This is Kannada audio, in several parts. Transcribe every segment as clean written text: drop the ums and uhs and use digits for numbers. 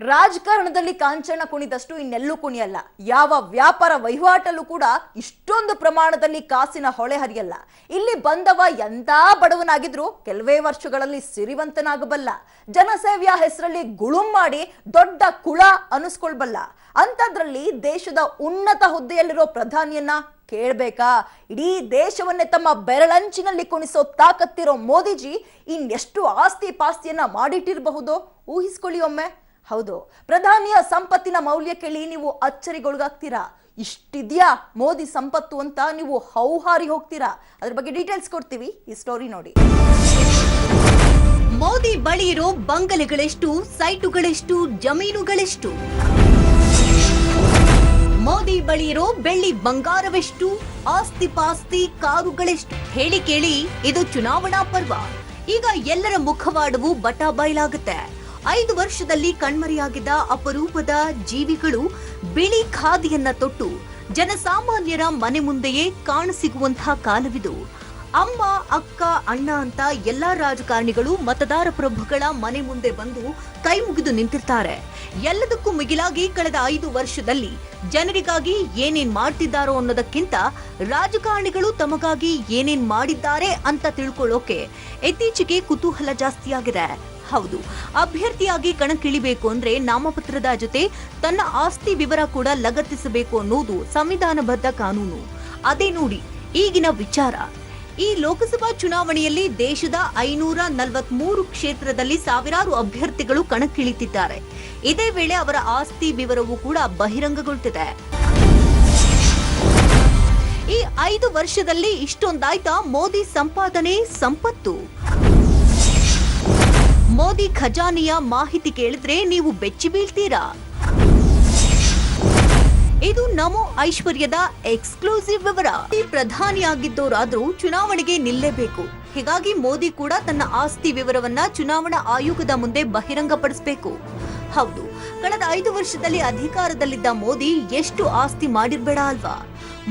ರಾಜಕಾರಣದಲ್ಲಿ ಕಾಂಚನ ಕುಣಿದಷ್ಟು ಇನ್ನೆಲ್ಲೂ ಕುಣಿಯಲ್ಲ. ಯಾವ ವ್ಯಾಪಾರ ವಹಿವಾಟಲ್ಲೂ ಕೂಡ ಇಷ್ಟೊಂದು ಪ್ರಮಾಣದಲ್ಲಿ ಕಾಸಿನ ಹೊಳೆ ಹರಿಯಲ್ಲ. ಇಲ್ಲಿ ಬಂದವ ಎಂತ ಬಡವನಾಗಿದ್ರು ಕೆಲವೇ ವರ್ಷಗಳಲ್ಲಿ ಸಿರಿವಂತನಾಗಬಲ್ಲ. ಜನಸೇವೆಯ ಹೆಸರಲ್ಲಿ ಗುಳುಂ ಮಾಡಿ ದೊಡ್ಡ ಕುಳ ಅನಿಸ್ಕೊಳ್ಬಲ್ಲ. ಅಂತದ್ರಲ್ಲಿ ದೇಶದ ಉನ್ನತ ಹುದ್ದೆಯಲ್ಲಿರೋ ಪ್ರಧಾನಿಯನ್ನ ಕೇಳ್ಬೇಕಾ? ಇಡೀ ದೇಶವನ್ನೇ ತಮ್ಮ ಬೆರಳಂಚಿನಲ್ಲಿ ಕುಣಿಸೋ ತಾಕತ್ತಿರೋ ಮೋದಿಜಿ ಇನ್ನೆಷ್ಟು ಆಸ್ತಿ ಪಾಸ್ತಿಯನ್ನ ಮಾಡಿಟ್ಟಿರಬಹುದು ಊಹಿಸ್ಕೊಳ್ಳಿ ಒಮ್ಮೆ. ಹೌದು, ಪ್ರಧಾನಿಯ ಸಂಪತ್ತಿನ ಮೌಲ್ಯ ಕೇಳಿ ನೀವು ಅಚ್ಚರಿಗೊಳಗಾಗ್ತೀರಾ. ಇಷ್ಟಿದ್ಯಾ ಮೋದಿ ಸಂಪತ್ತು ಅಂತ ನೀವು ಹೌಹಾರಿ ಹೋಗ್ತೀರಾ. ಅದ್ರ ಬಗ್ಗೆ ಡೀಟೇಲ್ಸ್ ಕೊಡ್ತೀವಿ, ಈ ಸ್ಟೋರಿ ನೋಡಿ. ಮೋದಿ ಬಳಿ ಇರೋ ಬಂಗಲೆಗಳೆಷ್ಟು, ಸೈಟುಗಳೆಷ್ಟು, ಜಮೀನುಗಳೆಷ್ಟು? ಮೋದಿ ಬಳಿ ಇರೋ ಬೆಳ್ಳಿ ಬಂಗಾರವೆಷ್ಟು, ಆಸ್ತಿ ಪಾಸ್ತಿ ಕಾರುಗಳೆಷ್ಟು? ಹೇಳಿ ಕೇಳಿ, ಇದು ಚುನಾವಣಾ ಪರ್ವ. ಈಗ ಎಲ್ಲರ ಮುಖವಾಡವು ಬಟಾ ಬಯಲಾಗುತ್ತೆ. 5 ವರ್ಷದಲ್ಲಿ ಕಣ್ಮರೆಯಾಗಿದ್ದ ಅಪರೂಪದ ಜೀವಿಗಳು ಬಿಳಿ ಖಾದಿಯನ್ನ ತೊಟ್ಟು ಜನಸಾಮಾನ್ಯರ ಮನೆ ಮುಂದೆಯೇ ಕಾಣಸಿಗುವಂತಹ ಕಾಲವಿದು. ಅಮ್ಮ, ಅಕ್ಕ, ಅಣ್ಣ ಅಂತ ಎಲ್ಲಾ ರಾಜಕಾರಣಿಗಳು ಮತದಾರ ಪ್ರಭುಗಳ ಮನೆ ಮುಂದೆ ಬಂದು ಕೈ ಮುಗಿದು ನಿಂತಿರ್ತಾರೆ. ಎಲ್ಲದಕ್ಕೂ ಮಿಗಿಲಾಗಿ ಕಳೆದ 5 ವರ್ಷದಲ್ಲಿ ಜನರಿಗಾಗಿ ಏನೇನ್ ಮಾಡ್ತಿದ್ದಾರೋ ಅನ್ನೋದಕ್ಕಿಂತ ರಾಜಕಾರಣಿಗಳು ತಮಗಾಗಿ ಏನೇನ್ ಮಾಡಿದ್ದಾರೆ ಅಂತ ತಿಳ್ಕೊಳ್ಳೋಕೆ ಇತ್ತೀಚೆಗೆ ಕುತೂಹಲ ಜಾಸ್ತಿಯಾಗಿದೆ. ಹೌದು, ಅಭ್ಯರ್ಥಿಯಾಗಿ ಕಣಕ್ಕಿಳಿಬೇಕು ಅಂದ್ರೆ ನಾಮಪತ್ರದ ಜೊತೆ ತನ್ನ ಆಸ್ತಿ ವಿವರ ಕೂಡ ಲಗತ್ತಿಸಬೇಕು ಅನ್ನೋದು ಸಂವಿಧಾನಬದ್ಧ ಕಾನೂನು. ಅದೇ ನೋಡಿ ಈಗಿನ ವಿಚಾರ. ಈ ಲೋಕಸಭಾ ಚುನಾವಣೆಯಲ್ಲಿ ದೇಶದ 543 ಕ್ಷೇತ್ರದಲ್ಲಿ ಸಾವಿರಾರು ಅಭ್ಯರ್ಥಿಗಳು ಕಣಕ್ಕಿಳಿತಿದ್ದಾರೆ. ಇದೇ ವೇಳೆ ಅವರ ಆಸ್ತಿ ವಿವರವೂ ಕೂಡ ಬಹಿರಂಗಗೊಳ್ತಿದೆ. ಈ 5 ವರ್ಷದಲ್ಲಿ ಇಷ್ಟೊಂದಾಯ್ತಾ ಮೋದಿ ಸಂಪಾದನೆ, ಸಂಪತ್ತು? ಮೋದಿ ಖಜಾನೆಯ ಮಾಹಿತಿ ಕೇಳಿದ್ರೆ ನೀವು ಬೆಚ್ಚಿ ಬೀಳ್ತೀರಾ. ಇದು ನಮೋ ಐಶ್ವರ್ಯದ ಎಕ್ಸ್ಕ್ಲೂಸಿವ್ ವಿವರ. ಪ್ರಧಾನಿಯಾಗಿದ್ದವರಾದ್ರೂ ಚುನಾವಣೆಗೆ ನಿಲ್ಲೇಬೇಕು. ಹೀಗಾಗಿ ಮೋದಿ ಕೂಡ ತನ್ನ ಆಸ್ತಿ ವಿವರವನ್ನ ಚುನಾವಣಾ ಆಯೋಗದ ಮುಂದೆ ಬಹಿರಂಗಪಡಿಸಬೇಕು. ಹೌದು, ಕಳೆದ 5 ವರ್ಷದಲ್ಲಿ ಅಧಿಕಾರದಲ್ಲಿದ್ದ ಮೋದಿ ಎಷ್ಟು ಆಸ್ತಿ ಮಾಡಿರ್ಬೇಡ ಅಲ್ವಾ?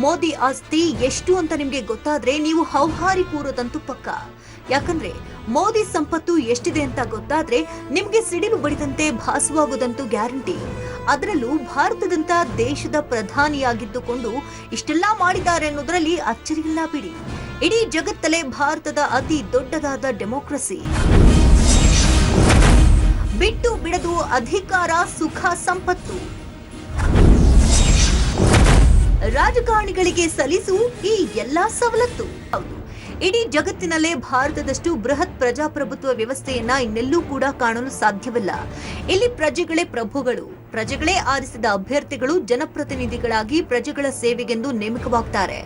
ಮೋದಿ ಆಸ್ತಿ ಎಷ್ಟು ಅಂತ ನಿಮ್ಗೆ ಗೊತ್ತಾದ್ರೆ ನೀವು ಹೌಹಾರಿ ಕೂರೋದಂತೂ ಪಕ್ಕ. ಯಾಕಂದ್ರೆ ಮೋದಿ ಸಂಪತ್ತು ಎಷ್ಟಿದೆ ಅಂತ ಗೊತ್ತಾದ್ರೆ ನಿಮ್ಗೆ ಸಿಡಿಲು ಬಡಿದಂತೆ ಭಾಸವಾಗುವುದಂತೂ ಗ್ಯಾರಂಟಿ. ಅದರಲ್ಲೂ ಭಾರತದಂತ ದೇಶದ ಪ್ರಧಾನಿಯಾಗಿದ್ದುಕೊಂಡು ಇಷ್ಟೆಲ್ಲಾ ಮಾಡಿದ್ದಾರೆ ಅನ್ನೋದ್ರಲ್ಲಿ ಅಚ್ಚರಿಯಿಲ್ಲ ಬಿಡಿ. ಇಡೀ ಜಗತ್ತಲ್ಲೇ ಭಾರತದ ಅತಿ ದೊಡ್ಡದಾದ ಡೆಮೋಕ್ರಸಿ. ಬಿಟ್ಟು ಬಿಡದು ಅಧಿಕಾರ, ಸುಖ, ಸಂಪತ್ತು. ರಾಜಕಾರಣಿಗಳಿಗೆ ಸಲ್ಲಿಸು ಈ ಎಲ್ಲಾ ಸವಲತ್ತು. ಹೌದು, ಇಡೀ ಜಗತ್ತಿನಲ್ಲೇ ಭಾರತದಷ್ಟು ಬೃಹತ್ ಪ್ರಜಾಪ್ರಭುತ್ವ ವ್ಯವಸ್ಥೆಯನ್ನ ಇನ್ನೆಲ್ಲೂ ಕೂಡ ಕಾಣಲು ಸಾಧ್ಯವಿಲ್ಲ. ಇಲ್ಲಿ ಪ್ರಜೆಗಳೇ ಪ್ರಭುಗಳು. ಪ್ರಜೆಗಳೇ ಆರಿಸಿದ ಅಭ್ಯರ್ಥಿಗಳು ಜನಪ್ರತಿನಿಧಿಗಳಾಗಿ ಪ್ರಜೆಗಳ ಸೇವೆಗೆಂದು ನೇಮಕವಾಗ್ತಾರೆ.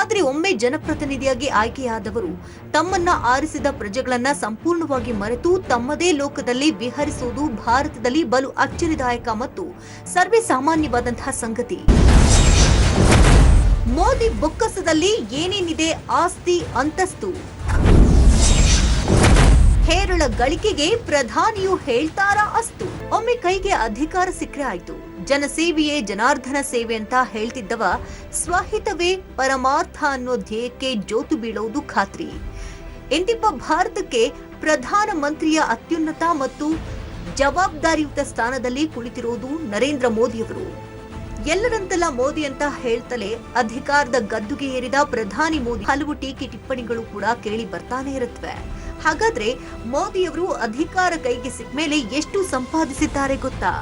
ಆದ್ರೆ ಒಮ್ಮೆ ಜನಪ್ರತಿನಿಧಿಯಾಗಿ ಆಯ್ಕೆಯಾದವರು ತಮ್ಮನ್ನ ಆರಿಸಿದ ಪ್ರಜೆಗಳನ್ನ ಸಂಪೂರ್ಣವಾಗಿ ಮರೆತು ತಮ್ಮದೇ ಲೋಕದಲ್ಲಿ ವಿಹರಿಸುವುದು ಭಾರತದಲ್ಲಿ ಬಲು ಅಚ್ಚರಿದಾಯಕ ಮತ್ತು ಸರ್ವೇ ಸಾಮಾನ್ಯವಾದಂತಹ ಸಂಗತಿ. ಮೋದಿ ಬೊಕ್ಕಸದಲ್ಲಿ ಏನೇನಿದೆ ಆಸ್ತಿ, ಅಂತಸ್ತು? ಹೇರಳ ಗಳಿಕೆಗೆ ಪ್ರಧಾನಿಯು ಹೇಳ್ತಾರಾ ಅಸ್ತು? ಒಮ್ಮೆ ಕೈಗೆ ಅಧಿಕಾರ ಸಿಕ್ಕರೆ ಆಯ್ತು, ಜನಸೇವೆಯೇ ಜನಾರ್ದನ ಸೇವೆ ಅಂತ ಹೇಳ್ತಿದ್ದವ ಸ್ವಹಿತವೇ ಪರಮಾರ್ಥ ಅನ್ನೋ ಧ್ಯೇಯಕ್ಕೆ ಜೋತು ಬೀಳುವುದು ಖಾತ್ರಿ. ಇಂತಿಪ್ಪ ಭಾರತಕ್ಕೆ ಪ್ರಧಾನ ಮಂತ್ರಿಯ ಅತ್ಯುನ್ನತ ಮತ್ತು ಜವಾಬ್ದಾರಿಯುತ ಸ್ಥಾನದಲ್ಲಿ ಕುಳಿತಿರುವುದು ನರೇಂದ್ರ ಮೋದಿಯವರು. ಎಲ್ಲರಂತೆಲ್ಲ ಮೋದಿ ಅಂತ ಹೇಳ್ತಲೇ ಅಧಿಕಾರದ ಗದ್ದುಗೆ ಏರಿದ ಪ್ರಧಾನಿ ಮೋದಿ ಹಲವು ಟೀಕೆ ಟಿಪ್ಪಣಿಗಳು ಕೂಡ ಕೇಳಿ ಬರ್ತಾನೆ ಇರುತ್ತವೆ. ಹಾಗಾದ್ರೆ ಮೋದಿಯವರು ಅಧಿಕಾರ ಕೈಗೆ ಸಿಕ್ಕ ಮೇಲೆ ಎಷ್ಟು ಸಂಪಾದಿಸಿದ್ದಾರೆ ಗೊತ್ತಾ?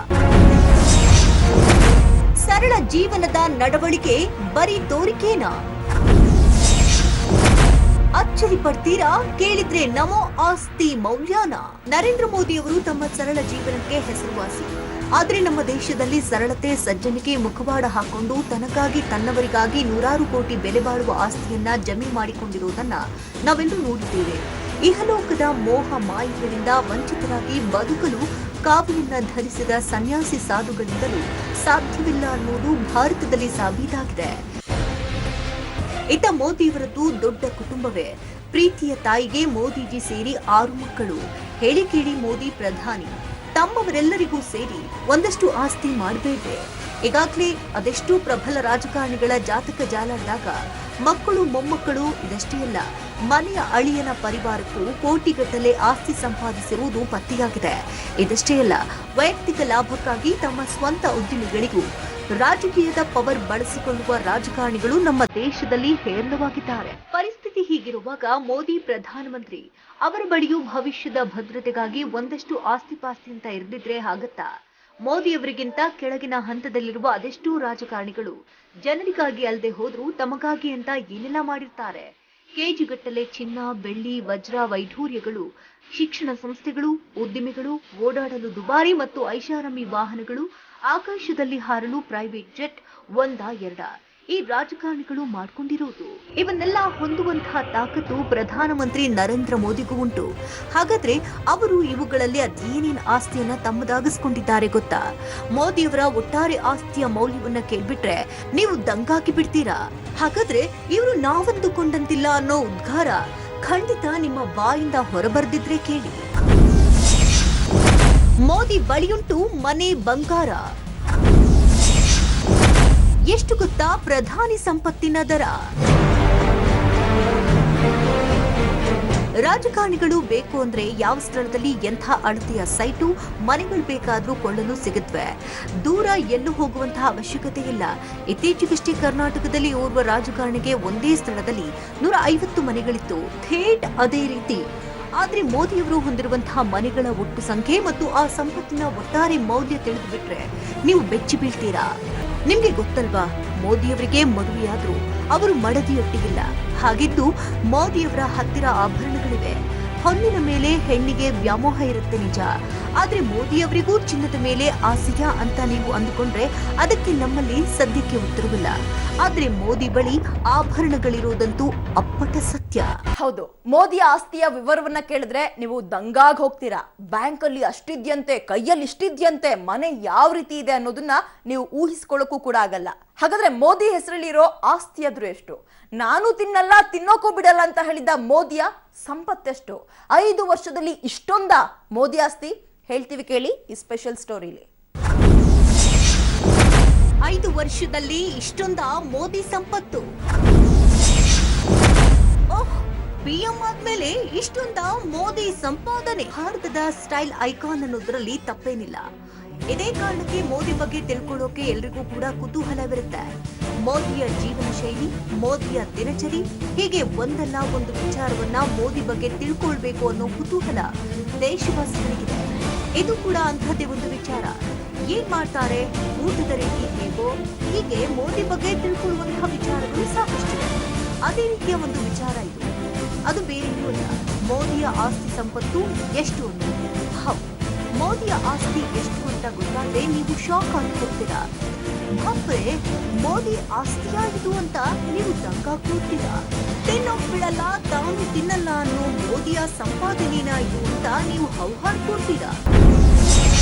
ಸರಳ ಜೀವನದ ನಡವಳಿಕೆ ಬರೀ ತೋರಿಕೆನಾ? ಅಚ್ಚರಿ ಪಡ್ತೀರಾ ಕೇಳಿದ್ರೆ ನಮೋ ಆಸ್ತಿ ಮೌಲ್ಯನ? ನರೇಂದ್ರ ಮೋದಿಯವರು ತಮ್ಮ ಸರಳ ಜೀವನಕ್ಕೆ ಹೆಸರುವಾಸಿ. ಆದ್ರೆ ನಮ್ಮ ದೇಶದಲ್ಲಿ ಸರಳತೆ, ಸಜ್ಜನಿಕೆ ಮುಖವಾಡ ಹಾಕೊಂಡು ತನಗಾಗಿ ತನ್ನವರಿಗಾಗಿ ನೂರಾರು ಕೋಟಿ ಬೆಲೆ ಬಾಳುವ ಆಸ್ತಿಯನ್ನ ಜಮೆ ಮಾಡಿಕೊಂಡಿರುವುದನ್ನ ನಾವೆಲ್ಲರೂ ನೋಡಿದ್ದೇವೆ. ಇಹಲೋಕದ ಮೋಹ ಮಾಯೆಗಳಿಂದ ವಂಚಿತರಾಗಿ ಬದುಕಲು ಕಾವಿಯನ್ನ ಧರಿಸಿದ ಸನ್ಯಾಸಿ ಸಾಧುಗಳಿಂದಲೂ ಸಾಧ್ಯವಿಲ್ಲ ಅನ್ನೋದು ಭಾರತದಲ್ಲಿ ಸಾಬೀತಾಗಿದೆ. ಇತ್ತ ಮೋದಿಯವರದ್ದು ದೊಡ್ಡ ಕುಟುಂಬವೇ. ಪ್ರೀತಿಯ ತಾಯಿಗೆ ಮೋದಿಜಿ ಸೇರಿ 6 ಮಕ್ಕಳು. ಹೇಳಿ ಕೇಳಿ ಮೋದಿ ಪ್ರಧಾನಿ ತಮ್ಮವರೆಲ್ಲರಿಗೂ ಸೇರಿ ಒಂದಷ್ಟು ಆಸ್ತಿ ಮಾಡಬೇಡ್ವೆ. ಈಗಾಗಲೇ ಅದೆಷ್ಟೋ ಪ್ರಬಲ ರಾಜಕಾರಣಿಗಳ ಜಾತಕ ಜಾಲಾಡಿದಾಗ ಮಕ್ಕಳು ಮೊಮ್ಮಕ್ಕಳು ಇದಷ್ಟೇ ಅಲ್ಲ, ಮನೆಯ ಅಳಿಯನ ಪರಿವಾರಕ್ಕೂ ಕೋಟಿಗಟ್ಟಲೆ ಆಸ್ತಿ ಸಂಪಾದಿಸಿರುವುದು ಪತ್ತೆಯಾಗಿದೆ. ಇದಷ್ಟೇ ಅಲ್ಲ, ವೈಯಕ್ತಿಕ ಲಾಭಕ್ಕಾಗಿ ತಮ್ಮ ಸ್ವಂತ ಉದ್ದಿಮೆಗಳಿಗೂ ರಾಜಕೀಯದ ಪವರ್ ಬಳಸಿಕೊಳ್ಳುವ ರಾಜಕಾರಣಿಗಳು ನಮ್ಮ ದೇಶದಲ್ಲಿ ಹೇರಳವಾಗಿದ್ದಾರೆ. ಪರಿಸ್ಥಿತಿ ಹೀಗಿರುವಾಗ ಮೋದಿ ಪ್ರಧಾನಮಂತ್ರಿ, ಅವರ ಬಳಿಯೂ ಭವಿಷ್ಯದ ಭದ್ರತೆಗಾಗಿ ಒಂದಷ್ಟು ಆಸ್ತಿಪಾಸ್ತಿ ಅಂತ ಇರದಿದ್ರೆ ಆಗತ್ತಾ? ಮೋದಿಯವರಿಗಿಂತ ಕೆಳಗಿನ ಹಂತದಲ್ಲಿರುವ ಅದೆಷ್ಟೋ ರಾಜಕಾರಣಿಗಳು ಜನರಿಗಾಗಿ ಅಲ್ಲದೆ ಹೋದ್ರೂ ತಮಗಾಗಿ ಅಂತ ಏನೆಲ್ಲ ಮಾಡಿರ್ತಾರೆ. ಕೆಜಿಗಟ್ಟಲೆ ಚಿನ್ನ, ಬೆಳ್ಳಿ, ವಜ್ರ, ವೈಢೂರ್ಯಗಳು, ಶಿಕ್ಷಣ ಸಂಸ್ಥೆಗಳು, ಉದ್ದಿಮೆಗಳು, ಓಡಾಡಲು ದುಬಾರಿ ಮತ್ತು ಐಷಾರಾಮಿ ವಾಹನಗಳು, ಆಕಾಶದಲ್ಲಿ ಹಾರಲು ಪ್ರೈವೇಟ್ ಜೆಟ್ ಒಂದಾ ಎರಡ ಈ ರಾಜಕಾರಣಿಗಳು ಮಾಡ್ಕೊಂಡಿರೋದು. ಇವನ್ನೆಲ್ಲ ಹೊಂದುವಂತಹ ತಾಕತ್ತು ಪ್ರಧಾನಮಂತ್ರಿ ನರೇಂದ್ರ ಮೋದಿಗೂ ಉಂಟು. ಹಾಗಾದ್ರೆ ಅವರು ಇವುಗಳಲ್ಲಿ ಅದೇನೇನು ಆಸ್ತಿಯನ್ನ ತಮ್ಮದಾಗಿಸ್ಕೊಂಡಿದ್ದಾರೆ ಗೊತ್ತಾ? ಮೋದಿಯವರ ಒಟ್ಟಾರೆ ಆಸ್ತಿಯ ಮೌಲ್ಯವನ್ನ ಕೇಳ್ಬಿಟ್ರೆ ನೀವು ದಂಗಾಗಿ ಬಿಡ್ತೀರಾ. ಹಾಗಾದ್ರೆ ಇವರು ನಾವಂದುಕೊಂಡಂತಿಲ್ಲ ಅನ್ನೋ ಉದ್ಗಾರ ಖಂಡಿತ ನಿಮ್ಮ ಬಾಯಿಂದ ಹೊರಬರ್ದಿದ್ರೆ ಕೇಳಿ. ಮೋದಿ ಬಳಿಯುಂಟು ಮನೆ ಬಂಗಾರ. ಎಷ್ಟು ಗೊತ್ತಾ ಪ್ರಧಾನಿ ಸಂಪತ್ತಿನ ದರ? ರಾಜಕಾರಣಿಗಳು ಬೇಕು ಅಂದ್ರೆ ಯಾವ ಸ್ಥಳದಲ್ಲಿ ಎಂಥ ಅಳತೆಯ ಸೈಟು, ಮನೆಗಳು ಬೇಕಾದ್ರೂ ಕೊಳ್ಳಲು ಸಿಗುತ್ತವೆ. ದೂರ ಎಲ್ಲೂ ಹೋಗುವಂತಹ ಅವಶ್ಯಕತೆ ಇಲ್ಲ. ಇತ್ತೀಚೆಗಷ್ಟೇ ಕರ್ನಾಟಕದಲ್ಲಿ ಓರ್ವ ರಾಜಕಾರಣಿಗೆ ಒಂದೇ ಸ್ಥಳದಲ್ಲಿ 150 ಮನೆಗಳಿತ್ತು. ಥೇಟ್ ಅದೇ ರೀತಿ. ಆದ್ರೆ ಮೋದಿಯವರು ಹೊಂದಿರುವಂತಹ ಮನೆಗಳ ಒಟ್ಟು ಸಂಖ್ಯೆ ಮತ್ತು ಆ ಸಂಪತ್ತಿನ ಒಟ್ಟಾರೆ ಮೌಲ್ಯ ತಿಳಿದು ಬಿಟ್ರೆ ನೀವು ಬೆಚ್ಚಿ ಬೀಳ್ತೀರಾ. ನಿಮ್ಗೆ ಗೊತ್ತಲ್ವಾ, ಮೋದಿಯವರಿಗೆ ಮದುವೆಯಾದ್ರು ಅವರು ಮಡದಿಯೊಟ್ಟಿಗಿಲ್ಲ. ಹಾಗಿದ್ದು ಮೋದಿಯವರ ಹತ್ತಿರ ಆಭರಣಗಳಿವೆ. ಹೊನ್ನಿನ ಮೇಲೆ ಹೆಣ್ಣಿಗೆ ವ್ಯಾಮೋಹ ಇರುತ್ತೆ ನಿಜ, ಆದ್ರೆ ಮೋದಿಯವರಿಗೂ ಚಿನ್ನದ ಮೇಲೆ ಆಸೆಯ ಅಂತ ನೀವು ಅಂದುಕೊಂಡ್ರೆ ಅದಕ್ಕೆ ನಮ್ಮಲ್ಲಿ ಸದ್ಯಕ್ಕೆ ಉತ್ತರವಿಲ್ಲ. ಆದ್ರೆ ಮೋದಿ ಬಳಿ ಆಭರಣಗಳಿರೋದಂತೂ ಅಪ್ಪಟ ಸತ್ಯ. ಹೌದು, ಮೋದಿಯ ಆಸ್ತಿಯ ವಿವರವನ್ನ ಕೇಳಿದ್ರೆ ನೀವು ದಂಗಾಗ್ ಹೋಗ್ತೀರಾ. ಬ್ಯಾಂಕ್ ಅಲ್ಲಿ ಅಷ್ಟಿದ್ಯಂತೆ, ಕೈಯಲ್ಲಿ ಇಷ್ಟಿದ್ಯಂತೆ, ಮನೆ ಯಾವ ರೀತಿ ಇದೆ ಅನ್ನೋದನ್ನ ನೀವು ಊಹಿಸ್ಕೊಳ್ಳೋಕ್ಕೂ ಕೂಡ ಆಗಲ್ಲ. ಹಾಗಾದ್ರೆ ಮೋದಿ ಹೆಸರಲ್ಲಿರೋ ಆಸ್ತಿಯಾದ್ರೂ ಎಷ್ಟು? ನಾನು ತಿನ್ನಲ್ಲ, ತಿನ್ನೋಕೂ ಬಿಡಲ್ಲ ಅಂತ ಹೇಳಿದ್ದ ಮೋದಿಯ ಸಂಪತ್ತೆಷ್ಟು? 5 ವರ್ಷದಲ್ಲಿ ಇಷ್ಟೊಂದ ಮೋದಿ ಆಸ್ತಿ? ಹೇಳ್ತೀವಿ ಕೇಳಿ ಈ ಸ್ಪೆಷಲ್ ಸ್ಟೋರಿಲಿ. 5 ವರ್ಷದಲ್ಲಿ ಇಷ್ಟೊಂದ ಮೋದಿ ಸಂಪತ್ತು. ಪಿಎಂ ಆದ್ಮೇಲೆ ಇಷ್ಟೊಂದ ಮೋದಿ ಸಂಪಾದನೆ. ಭಾರತದ ಸ್ಟೈಲ್ ಐಕಾನ್ ಅನ್ನೋದ್ರಲ್ಲಿ ತಪ್ಪೇನಿಲ್ಲ. ಇದೇ ಕಾರಣಕ್ಕೆ ಮೋದಿ ಬಗ್ಗೆ ತಿಳ್ಕೊಳ್ಳೋಕೆ ಎಲ್ರಿಗೂ ಕೂಡ ಕುತೂಹಲವಿರುತ್ತೆ. ಮೋದಿಯ ಜೀವನ ಶೈಲಿ, ಮೋದಿಯ ದಿನಚರಿ, ಹೀಗೆ ಒಂದಲ್ಲ ಒಂದು ವಿಚಾರವನ್ನ ಮೋದಿ ಬಗ್ಗೆ ತಿಳ್ಕೊಳ್ಬೇಕು ಅನ್ನೋ ಕುತೂಹಲ ದೇಶವಾಸಿಗಳಿಗಿದೆ. ಇದು ಕೂಡ ಅಂಥದ್ದೇ ಒಂದು ವಿಚಾರ. ಏನ್ ಮಾಡ್ತಾರೆ, ಊಟದ ರೀತಿ ಹೇಗೋ, ಹೀಗೆ ಮೋದಿ ಬಗ್ಗೆ ತಿಳ್ಕೊಳ್ಳುವಂತಹ ವಿಚಾರಗಳು ಸಾಕಷ್ಟಿದೆ. ಅದೇ ರೀತಿಯ ಒಂದು ವಿಚಾರ ಇದು. ಅದು ಬೇರೇನೂ ಅಲ್ಲ, ಮೋದಿಯ ಆಸ್ತಿ ಸಂಪತ್ತು ಎಷ್ಟು ಅಂತ. ಹೌದು, ಮೋದಿಯ ಆಸ್ತಿ ಎಷ್ಟು ಅಂತ ಗೊತ್ತಾದ್ರೆ ನೀವು ಶಾಕ್ ಆಗಿ ಹೋಗ್ತೀರಾ. ಬಾಪ್ರೆ, ಮೋದಿ ಆಸ್ತಿಯಾ ಇದು ಅಂತ ನೀವು ದಂಗಾಗ್ಬಿಡ್ತೀರಾ. ತಿನ್ನೋಕ್ ಬಿಡಲ್ಲ, ತಾನು ತಿನ್ನಲ್ಲ ಅನ್ನೋ ಮೋದಿಯ ಸಂಪಾದನೆನ ಇದು ಅಂತ ನೀವು ಹೌಹಾಡ್ಕೊಡ್ತೀರಾ.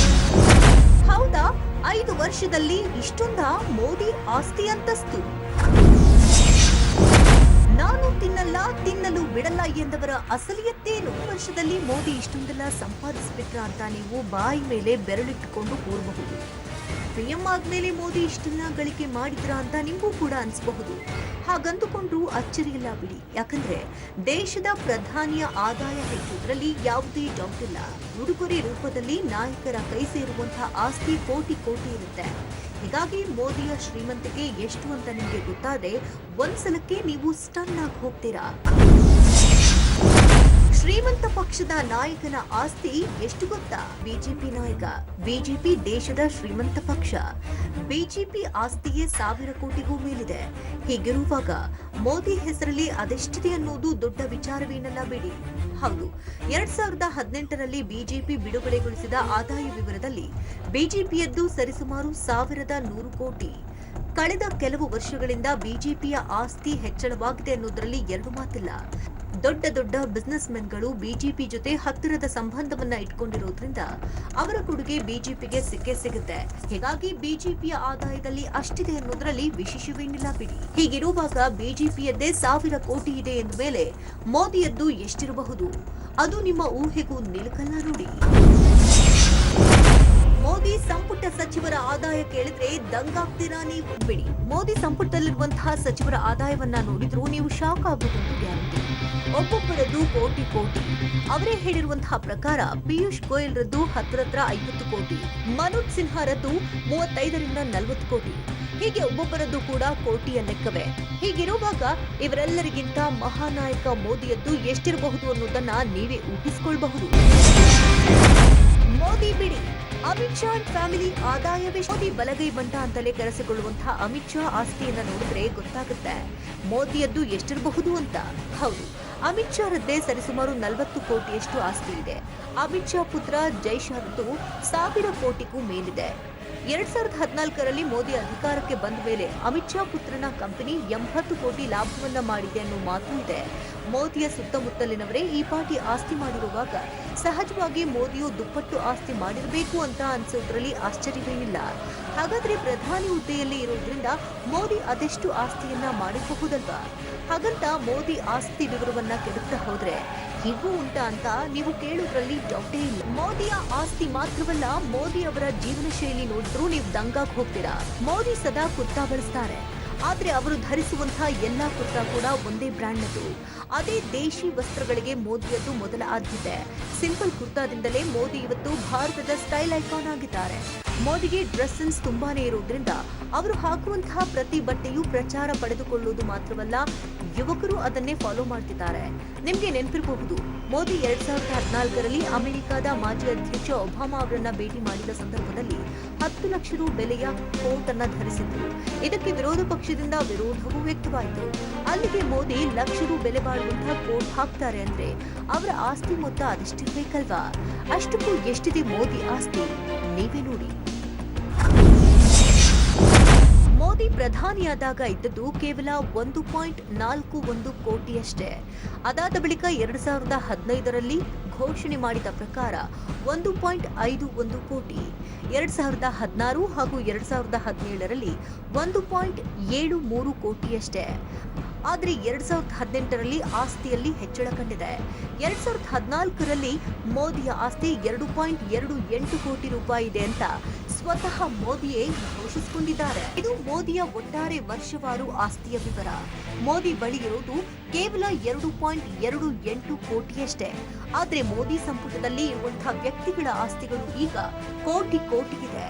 ಹೌದಾ, 5 ವರ್ಷದಲ್ಲಿ ಇಷ್ಟೊಂದ ಮೋದಿ ಆಸ್ತಿ ಅಂತಸ್ತು. ನಾನು ತಿನ್ನಲ್ಲ, ತಿನ್ನಲು ಬಿಡಲ್ಲ ಎಂದವರ ಅಸಲಿಯತ್ತೇನು? ವರ್ಷದಲ್ಲಿ ಮೋದಿ ಇಷ್ಟೊಂದೆಲ್ಲ ಸಂಪಾದಿಸ್ಬಿಟ್ರ ಅಂತ ನೀವು ಬಾಯಿ ಮೇಲೆ ಬೆರಳಿಟ್ಟುಕೊಂಡು ಕೂರಬಹುದು. ಪಿಎಂ ಆದ್ಮೇಲೆ ಮೋದಿ ಇಷ್ಟೆಲ್ಲ ಗಳಿಕೆ ಮಾಡಿದ್ರ ಅಂತ ನಿಮಗೂ ಕೂಡ ಅನ್ಸಬಹುದು. ಹಾಗಂದುಕೊಂಡ್ರು ಅಚ್ಚರಿಯಿಲ್ಲ ಬಿಡಿ. ಯಾಕಂದ್ರೆ ದೇಶದ ಪ್ರಧಾನಿಯ ಆದಾಯ ಹೆಚ್ಚುವುದರಲ್ಲಿ ಯಾವುದೇ ಡೌಟ್ ಇಲ್ಲ. ಉಡುಗೊರೆ ರೂಪದಲ್ಲಿ ನಾಯಕರ ಕೈ ಸೇರುವಂತಹ ಆಸ್ತಿ ಕೋಟಿ ಕೋಟಿ ಇರುತ್ತೆ. ಹೀಗಾಗಿ ಮೋದಿಯ ಶ್ರೀಮಂತಿಕೆ ಎಷ್ಟು ಅಂತ ನಿಮಗೆ ಗೊತ್ತಾದ್ರೆ ಒಂದ್ಸಲಕ್ಕೆ ನೀವು ಸ್ಟನ್ ಆಗಿ ಹೋಗ್ತೀರಾ. ಶ್ರೀಮಂತ ಪಕ್ಷದ ನಾಯಕನ ಆಸ್ತಿ ಎಷ್ಟು ಗೊತ್ತಾ? ಬಿಜೆಪಿ ನಾಯಕ. ಬಿಜೆಪಿ ದೇಶದ ಶ್ರೀಮಂತ ಪಕ್ಷ. ಬಿಜೆಪಿ ಆಸ್ತಿಯೇ 1000 ಕೋಟಿಗೂ ಮೇಲಿದೆ. ಹೀಗಿರುವಾಗ ಮೋದಿ ಹೆಸರಲ್ಲಿ ಅದೆಷ್ಟಿದೆ ಅನ್ನೋದು ದೊಡ್ಡ ವಿಚಾರವೇನಲ್ಲ ಬಿಡಿ. ಹೌದು, 2018ರಲ್ಲಿ ಬಿಜೆಪಿ ಬಿಡುಗಡೆಗೊಳಿಸಿದ ಆದಾಯ ವಿವರದಲ್ಲಿ ಬಿಜೆಪಿಯದ್ದು ಸರಿಸುಮಾರು 1100 ಕೋಟಿ. ಕಳೆದ ಕೆಲವು ವರ್ಷಗಳಿಂದ ಬಿಜೆಪಿಯ ಆಸ್ತಿ ಹೆಚ್ಚಳವಾಗಿದೆ ಅನ್ನೋದರಲ್ಲಿ ಎರಡು ಮಾತಿಲ್ಲ. ದೊಡ್ಡ ದೊಡ್ಡ ಬಿಸಿನೆಸ್ ಮೆನ್ಗಳು ಬಿಜೆಪಿ ಜೊತೆ ಹತ್ತಿರದ ಸಂಬಂಧವನ್ನ ಇಟ್ಕೊಂಡಿರೋದ್ರಿಂದ ಅವರ ಕೊಡುಗೆ ಬಿಜೆಪಿಗೆ ಸಿಕ್ಕೇ ಸಿಗುತ್ತೆ. ಹೀಗಾಗಿ ಬಿಜೆಪಿಯ ಆದಾಯದಲ್ಲಿ ಅಷ್ಟಿದೆ ಅನ್ನೋದ್ರಲ್ಲಿ ವಿಶೇಷವೇನಿಲ್ಲ ಬಿಡಿ. ಹೀಗಿರುವಾಗ ಬಿಜೆಪಿಯದ್ದೇ 1000 ಕೋಟಿ ಇದೆ ಎಂದ ಮೇಲೆ ಮೋದಿಯದ್ದು ಎಷ್ಟಿರಬಹುದು? ಅದು ನಿಮ್ಮ ಊಹೆಗೂ ನಿಲುಕಲ್ಲ ನೋಡಿ. ಸಚಿವರ ಆದಾಯ ಕೇಳಿದ್ರೆ ದಂಗಾಗ್ತೀರಾ ನೀವು? ಬಿಡಿ, ಮೋದಿ ಸಂಪುಟದಲ್ಲಿರುವಂತಹ ಸಚಿವರ ಆದಾಯವನ್ನ ನೋಡಿದ್ರು ನೀವು ಶಾಕ್ ಆಗುವುದು ಗ್ಯಾರಂಟಿ. ಒಬ್ಬೊಬ್ಬರದ್ದು ಕೋಟಿ ಕೋಟಿ. ಅವರೇ ಹೇಳಿರುವಂತಹ ಪ್ರಕಾರ ಪಿಯೂಷ್ ಗೋಯಲ್ ರದ್ದು ಹತ್ರ 50 ಕೋಟಿ, ಮನೋಜ್ ಸಿನ್ಹಾರದ್ದು 35ರಿಂದ 40 ಕೋಟಿ. ಹೀಗೆ ಒಬ್ಬೊಬ್ಬರದ್ದು ಕೂಡ ಕೋಟಿಯ ಲೆಕ್ಕವೇ. ಹೀಗಿರುವಾಗ ಇವರೆಲ್ಲರಿಗಿಂತ ಮಹಾನಾಯಕ ಮೋದಿಯದ್ದು ಎಷ್ಟಿರಬಹುದು ಅನ್ನೋದನ್ನ ನೀವೇ ಊಹಿಸಿಕೊಳ್ಳಬಹುದು. ಮೋದಿ ಬಿಡಿ, ಅಮಿತ್ ಶಾ ಅಂಡ್ ಫ್ಯಾಮಿಲಿ ಆದಾಯವೇ. ಮೋದಿ ಬಲಗೈ ಬಂಟ ಅಂತಲೇ ಕರೆಸಿಕೊಳ್ಳುವಂತಹ ಅಮಿತ್ ಶಾ ಆಸ್ತಿಯನ್ನ ನೋಡಿದ್ರೆ ಗೊತ್ತಾಗುತ್ತೆ ಮೋದಿಯದ್ದು ಎಷ್ಟಿರಬಹುದು ಅಂತ. ಹೌದು, ಅಮಿತ್ ಶಾ ರದ್ದೇ ಸರಿಸುಮಾರು 40 ಕೋಟಿಯಷ್ಟು ಆಸ್ತಿ ಇದೆ. ಅಮಿತ್ ಶಾ ಪುತ್ರ ಜೈ ಶಾರದ್ದು 1000 ಕೋಟಿಗೂ ಮೇಲಿದೆ. 2014ರಲ್ಲಿ ಮೋದಿ ಅಧಿಕಾರಕ್ಕೆ ಬಂದ ಮೇಲೆ ಅಮಿತ್ ಶಾ ಪುತ್ರನ ಕಂಪನಿ 80 ಕೋಟಿ ಲಾಭವನ್ನ ಮಾಡಿದೆ ಅನ್ನೋ ಮಾತು ಇದೆ. ಮೋದಿಯ ಸುತ್ತಮುತ್ತಲಿನವರೇ ಈ ಪಾಟಿ ಆಸ್ತಿ ಮಾಡಿರುವಾಗ ಸಹಜವಾಗಿ ಮೋದಿಯು ದುಪ್ಪಟ್ಟು ಆಸ್ತಿ ಮಾಡಿರಬೇಕು ಅಂತ ಅನ್ಸೋದ್ರಲ್ಲಿ ಆಶ್ಚರ್ಯವೇನಿಲ್ಲ. ಹಾಗಾದ್ರೆ ಪ್ರಧಾನಿ ಹುದ್ದೆಯಲ್ಲಿ ಇರೋದ್ರಿಂದ ಮೋದಿ ಅದೆಷ್ಟು ಆಸ್ತಿಯನ್ನ ಮಾಡಿರಬಹುದಲ್ವಾ? ಹಾಗಂತ ಮೋದಿ ಆಸ್ತಿ ವಿವರವನ್ನ ಕೆಡುತ್ತಾ ಹೋದ್ರೆ ಹೀಗೂ ಉಂಟಾ ಅಂತ ನೀವು ಕೇಳೋದ್ರಲ್ಲಿ ಡೌಟೇ ಇಲ್ಲ. ಮೋದಿಯ ಆಸ್ತಿ ಮಾತ್ರವಲ್ಲ, ಮೋದಿ ಅವರ ಜೀವನ ಶೈಲಿ ನೋಡಿದ್ರೂ ನೀವು ದಂಗಾಗ್ ಹೋಗ್ತೀರಾ. ಮೋದಿ ಸದಾ ಕುರ್ತಾ ಬಳಸ್ತಾರೆ, ಆದ್ರೆ ಅವರು ಧರಿಸುವಂತಹ ಎಲ್ಲಾ ಕುರ್ತಾ ಕೂಡ ಒಂದೇ ಬ್ರ್ಯಾಂಡ್ನದು. ಅದೇ ದೇಶಿ ವಸ್ತ್ರಗಳಿಗೆ ಮೋದಿಯದ್ದು ಮೊದಲ ಆದ್ಯತೆ. ಸಿಂಪಲ್ ಕುರ್ತಾದಿಂದಲೇ ಮೋದಿ ಇವತ್ತು ಭಾರತದ ಸ್ಟೈಲ್ ಐಕಾನ್ ಆಗಿದ್ದಾರೆ. ಮೋದಿಗೆ ಡ್ರೆಸ್ ಸೆನ್ಸ್ ತುಂಬಾನೇ ಇರೋದ್ರಿಂದ ಅವರು ಹಾಕುವಂತಹ ಪ್ರತಿ ಬಟ್ಟೆಯೂ ಪ್ರಚಾರ ಪಡೆದುಕೊಳ್ಳುವುದು ಮಾತ್ರವಲ್ಲ, ಯುವಕರು ಅದನ್ನೇ ಫಾಲೋ ಮಾಡ್ತಿದ್ದಾರೆ. ನಿಮ್ಗೆ ನೆನಪಿರಬಹುದು, ಮೋದಿ 2014ರಲ್ಲಿ ಅಮೆರಿಕದ ಮಾಜಿ ಅಧ್ಯಕ್ಷ ಒಬಾಮಾ ಅವರನ್ನ ಭೇಟಿ ಮಾಡಿದ ಸಂದರ್ಭದಲ್ಲಿ 10 ಲಕ್ಷ ರು ಬೆಲೆಯ ಕೋಟ್ ಅನ್ನ ಧರಿಸಿದ್ರು. ಇದಕ್ಕೆ ವಿರೋಧ ಪಕ್ಷದಿಂದ ವಿರೋಧವೂ ವ್ಯಕ್ತವಾಯಿತು. ಅಲ್ಲಿಗೆ ಮೋದಿ ಲಕ್ಷ ರು ಬೆಲೆ ಬಾಳುವಂತಹ ಕೋಟ್ ಹಾಕ್ತಾರೆ ಅಂದ್ರೆ ಅವರ ಆಸ್ತಿ ಮೊತ್ತ ಅದೆಷ್ಟಿರ್ಬೇಕಲ್ವಾ? ಅಷ್ಟಕ್ಕೂ ಎಷ್ಟಿದೆ ಮೋದಿ ಆಸ್ತಿ ನೀವೇ ನೋಡಿ. ಮೋದಿ ಪ್ರಧಾನಿಯಾದಾಗ ಇದ್ದದ್ದು ಕೇವಲ 1.41 ಕೋಟಿಯಷ್ಟೇ. ಅದಾದ ಬಳಿಕ 2015ರಲ್ಲಿ ಘೋಷಣೆ ಮಾಡಿದ ಪ್ರಕಾರ 1.51 ಕೋಟಿ, 2016 ಹಾಗೂ 2017ರಲ್ಲಿ 1.73 ಕೋಟಿಯಷ್ಟೇ. ಆದರೆ 2018ರಲ್ಲಿ ಆಸ್ತಿಯಲ್ಲಿ ಹೆಚ್ಚಳ ಕಂಡಿದೆ. 2014ರಲ್ಲಿ ಮೋದಿಯ ಆಸ್ತಿ 2.28 ಕೋಟಿ ರೂಪಾಯಿ ಇದೆ ಅಂತ ಸ್ವತಃ ಮೋದಿಯೇ ಘೋಷಿಸಿಕೊಂಡಿದ್ದಾರೆ. ಇದು ಮೋದಿಯ ಒಟ್ಟಾರೆ ವರ್ಷವಾರು ಆಸ್ತಿಯ ವಿವರ. ಮೋದಿ ಬಳಿ ಇರೋದು ಕೇವಲ 2.28 ಕೋಟಿಯಷ್ಟೇ. ಆದ್ರೆ ಮೋದಿ ಸಂಪುಟದಲ್ಲಿ ಇರುವಂತಹ ವ್ಯಕ್ತಿಗಳ ಆಸ್ತಿಗಳು ಈಗ ಕೋಟಿ ಕೋಟಿಗಿದೆ.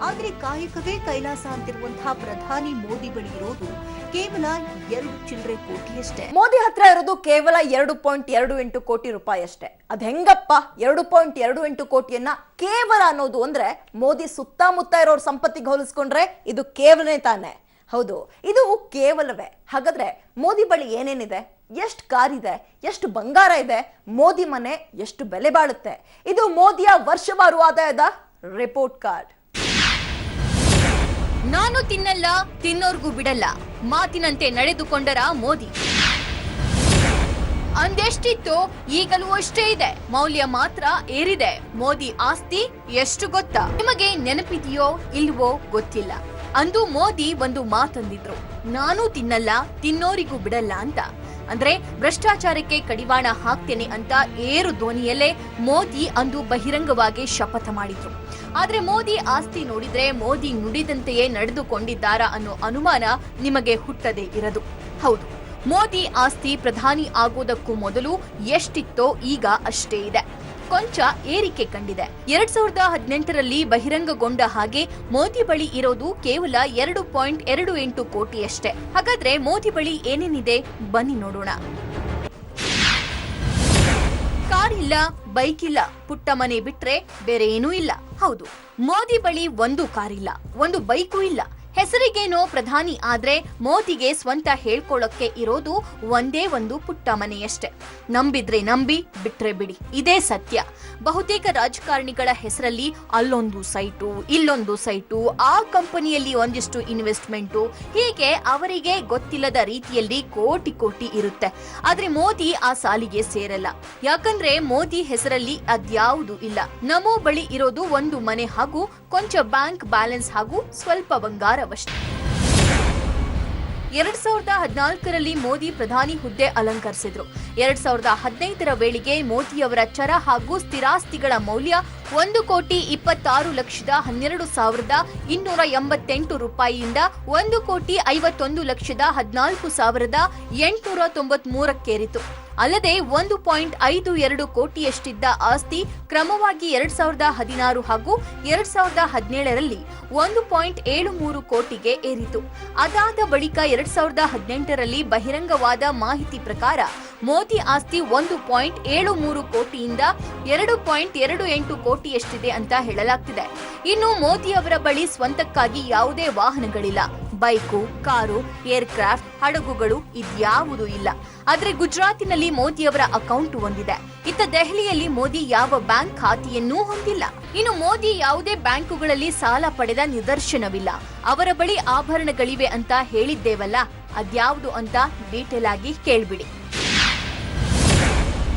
ಆದ್ರೆ ಕಾಯಕವೇ ಕೈಲಾಸ ಅಂತಿರುವಂತಹ ಪ್ರಧಾನಿ ಮೋದಿ ಬಳಿ ಇರೋದು ಕೇವಲ 2 ಚಿಲ್ಲರೆ ಕೋಟಿಯಷ್ಟೇ. ಮೋದಿ ಹತ್ರ ಇರೋದು ಕೇವಲ 2.28 ಕೋಟಿ ರೂಪಾಯಿ ಅಷ್ಟೇ. ಅದ್ ಹೆಂಗಪ್ಪ 2.28 ಕೋಟಿಯನ್ನ ಕೇವಲ ಅನ್ನೋದು ಅಂದ್ರೆ ಮೋದಿ ಸುತ್ತಮುತ್ತ ಇರೋರ್ ಸಂಪತ್ತಿಗೆ ಹೋಲಿಸ್ಕೊಂಡ್ರೆ ಇದು ಕೇವಲನೇ ತಾನೆ? ಹೌದು, ಇದು ಕೇವಲವೇ. ಹಾಗಾದ್ರೆ ಮೋದಿ ಬಳಿ ಏನೇನಿದೆ? ಎಷ್ಟು ಕಾರ್ ಇದೆ? ಎಷ್ಟು ಬಂಗಾರ ಇದೆ? ಮೋದಿ ಮನೆ ಎಷ್ಟು ಬೆಲೆ ಬಾಳುತ್ತೆ? ಇದು ಮೋದಿಯ ವರ್ಷವಾರು ಆದಾಯದ ರಿಪೋರ್ಟ್ ಕಾರ್ಡ್. ನಾನು ತಿನ್ನಲ್ಲ, ತಿನ್ನೋರ್ಗೂ ಬಿಡಲ್ಲ, ಮಾತಿನಂತೆ ನಡೆದುಕೊಂಡರ ಮೋದಿ. ಅಂದೆಷ್ಟಿತ್ತು ಈಗಲೂ ಅಷ್ಟೇ ಇದೆ, ಮೌಲ್ಯ ಮಾತ್ರ ಏರಿದೆ. ಮೋದಿ ಆಸ್ತಿ ಎಷ್ಟು ಗೊತ್ತಾ? ನಿಮಗೆ ನೆನಪಿದೆಯೋ ಇಲ್ವೋ ಗೊತ್ತಿಲ್ಲ. ಅಂದು ಮೋದಿ ಒಂದು ಮಾತಂದಿದ್ರು, ನಾನು ತಿನ್ನಲ್ಲ, ತಿನ್ನೋರಿಗೂ ಬಿಡಲ್ಲ ಅಂತ. ಅಂದ್ರೆ ಭ್ರಷ್ಟಾಚಾರಕ್ಕೆ ಕಡಿವಾಣ ಹಾಕ್ತೇನೆ ಅಂತ ಏರು ಧ್ವನಿಯಲ್ಲೇ ಮೋದಿ ಅಂದು ಬಹಿರಂಗವಾಗಿ ಶಪಥ ಮಾಡಿದ್ರು. ಆದ್ರೆ ಮೋದಿ ಆಸ್ತಿ ನೋಡಿದ್ರೆ ಮೋದಿ ನುಡಿದಂತೆಯೇ ನಡೆದುಕೊಂಡಿದ್ದಾರಾ ಅನ್ನೋ ಅನುಮಾನ ನಿಮಗೆ ಹುಟ್ಟದೇ ಇರದು. ಹೌದು, ಮೋದಿ ಆಸ್ತಿ ಪ್ರಧಾನಿ ಆಗೋದಕ್ಕೂ ಮೊದಲು ಎಷ್ಟಿತ್ತೋ ಈಗ ಅಷ್ಟೇ ಇದೆ. ಕೊಂಚ ಏರಿಕೆ ಕಂಡಿದೆ. 2018ರಲ್ಲಿ ಬಹಿರಂಗಗೊಂಡ ಹಾಗೆ ಮೋದಿ ಬಳಿ ಇರೋದು ಕೇವಲ 2.28 ಕೋಟಿಯಷ್ಟೇ. ಹಾಗಾದ್ರೆ ಮೋದಿ ಬಳಿ ಏನೇನಿದೆ ಬನ್ನಿ ನೋಡೋಣ. ಕಾರ್ ಇಲ್ಲ, ಬೈಕ್ ಇಲ್ಲ, ಪುಟ್ಟ ಮನೆ ಬಿಟ್ರೆ ಬೇರೆ ಏನೂ ಇಲ್ಲ. ಹೌದು, ಮೋದಿ ಬಳಿ ಒಂದು ಕಾರಿಲ್ಲ, ಒಂದು ಬೈಕು ಇಲ್ಲ. ಹೆಸರಿಗೇನೋ ಪ್ರಧಾನಿ ಆದ್ರೆ ಮೋದಿಗೆ ಸ್ವಂತ ಹೇಳ್ಕೊಳ್ಳೋಕೆ ಇರೋದು ಒಂದೇ ಒಂದು ಪುಟ್ಟ ಮನೆಯಷ್ಟೇ. ನಂಬಿದ್ರೆ ನಂಬಿ, ಬಿಟ್ರೆ ಬಿಡಿ, ಇದೇ ಸತ್ಯ. ಬಹುತೇಕ ರಾಜಕಾರಣಿಗಳ ಹೆಸರಲ್ಲಿ ಅಲ್ಲೊಂದು ಸೈಟು, ಇಲ್ಲೊಂದು ಸೈಟು, ಆ ಕಂಪನಿಯಲ್ಲಿ ಒಂದಿಷ್ಟು ಇನ್ವೆಸ್ಟ್ಮೆಂಟು, ಹೀಗೆ ಅವರಿಗೆ ಗೊತ್ತಿಲ್ಲದ ರೀತಿಯಲ್ಲಿ ಕೋಟಿ ಕೋಟಿ ಇರುತ್ತೆ. ಆದ್ರೆ ಮೋದಿ ಆ ಸಾಲಿಗೆ ಸೇರಲ್ಲ. ಯಾಕಂದ್ರೆ ಮೋದಿ ಹೆಸರಲ್ಲಿ ಅದ್ಯಾವುದು ಇಲ್ಲ. ನಮೋ ಬಳಿ ಇರೋದು ಒಂದು ಮನೆ ಹಾಗೂ ಕೊಂಚ ಬ್ಯಾಂಕ್ ಬ್ಯಾಲೆನ್ಸ್ ಹಾಗೂ ಸ್ವಲ್ಪ ಬಂಗಾರವಷ್ಟೇ. 2014ರಲ್ಲಿ ಮೋದಿ ಪ್ರಧಾನಿ ಹುದ್ದೆ ಅಲಂಕರಿಸಿದ್ರು. 2015ರ ವೇಳೆಗೆ ಮೋದಿಯವರ ಚರ ಹಾಗೂ ಸ್ಥಿರಾಸ್ತಿಗಳ ಮೌಲ್ಯ 1,26,12,288 ರೂಪಾಯಿಯಿಂದ 1,51,14,893ಕ್ಕೇರಿತು. ಅಲ್ಲದೆ 1.52 ಕೋಟಿಯಷ್ಟಿದ್ದ ಆಸ್ತಿ ಕ್ರಮವಾಗಿ 2016 ಹಾಗೂ 2017ರಲ್ಲಿ 1.73 ಕೋಟಿಗೆ ಏರಿತು. ಅದಾದ ಬಳಿಕ 2018ರಲ್ಲಿ ಬಹಿರಂಗವಾದ ಮಾಹಿತಿ ಪ್ರಕಾರ ಮೋದಿ ಆಸ್ತಿ 1.73 ಕೋಟಿಯಿಂದ 2.28 ಕೋಟಿಯಷ್ಟಿದೆ ಅಂತ ಹೇಳಲಾಗ್ತಿದೆ. ಇನ್ನು ಮೋದಿ ಅವರ ಬಳಿ ಸ್ವಂತಕ್ಕಾಗಿ ಯಾವುದೇ ವಾಹನಗಳಿಲ್ಲ. ಬೈಕು, ಕಾರು, ಏರ್ಕ್ರಾಫ್ಟ್, ಹಡಗುಗಳು ಇದ್ಯಾವುದೂ ಇಲ್ಲ. ಆದ್ರೆ ಗುಜರಾತಿನಲ್ಲಿ ಮೋದಿ ಅವರ ಅಕೌಂಟ್ ಹೊಂದಿದೆ. ಇತ್ತ ದೆಹಲಿಯಲ್ಲಿ ಮೋದಿ ಯಾವ ಬ್ಯಾಂಕ್ ಖಾತೆಯನ್ನೂ ಹೊಂದಿಲ್ಲ. ಇನ್ನು ಮೋದಿ ಯಾವುದೇ ಬ್ಯಾಂಕುಗಳಲ್ಲಿ ಸಾಲ ಪಡೆದ ನಿದರ್ಶನವಿಲ್ಲ. ಅವರ ಬಳಿ ಆಭರಣಗಳಿವೆ ಅಂತ ಹೇಳಿದ್ದೇವಲ್ಲ, ಅದ್ಯಾವುದು ಅಂತ ಡೀಟೇಲ್ ಆಗಿ ಕೇಳ್ಬಿಡಿ.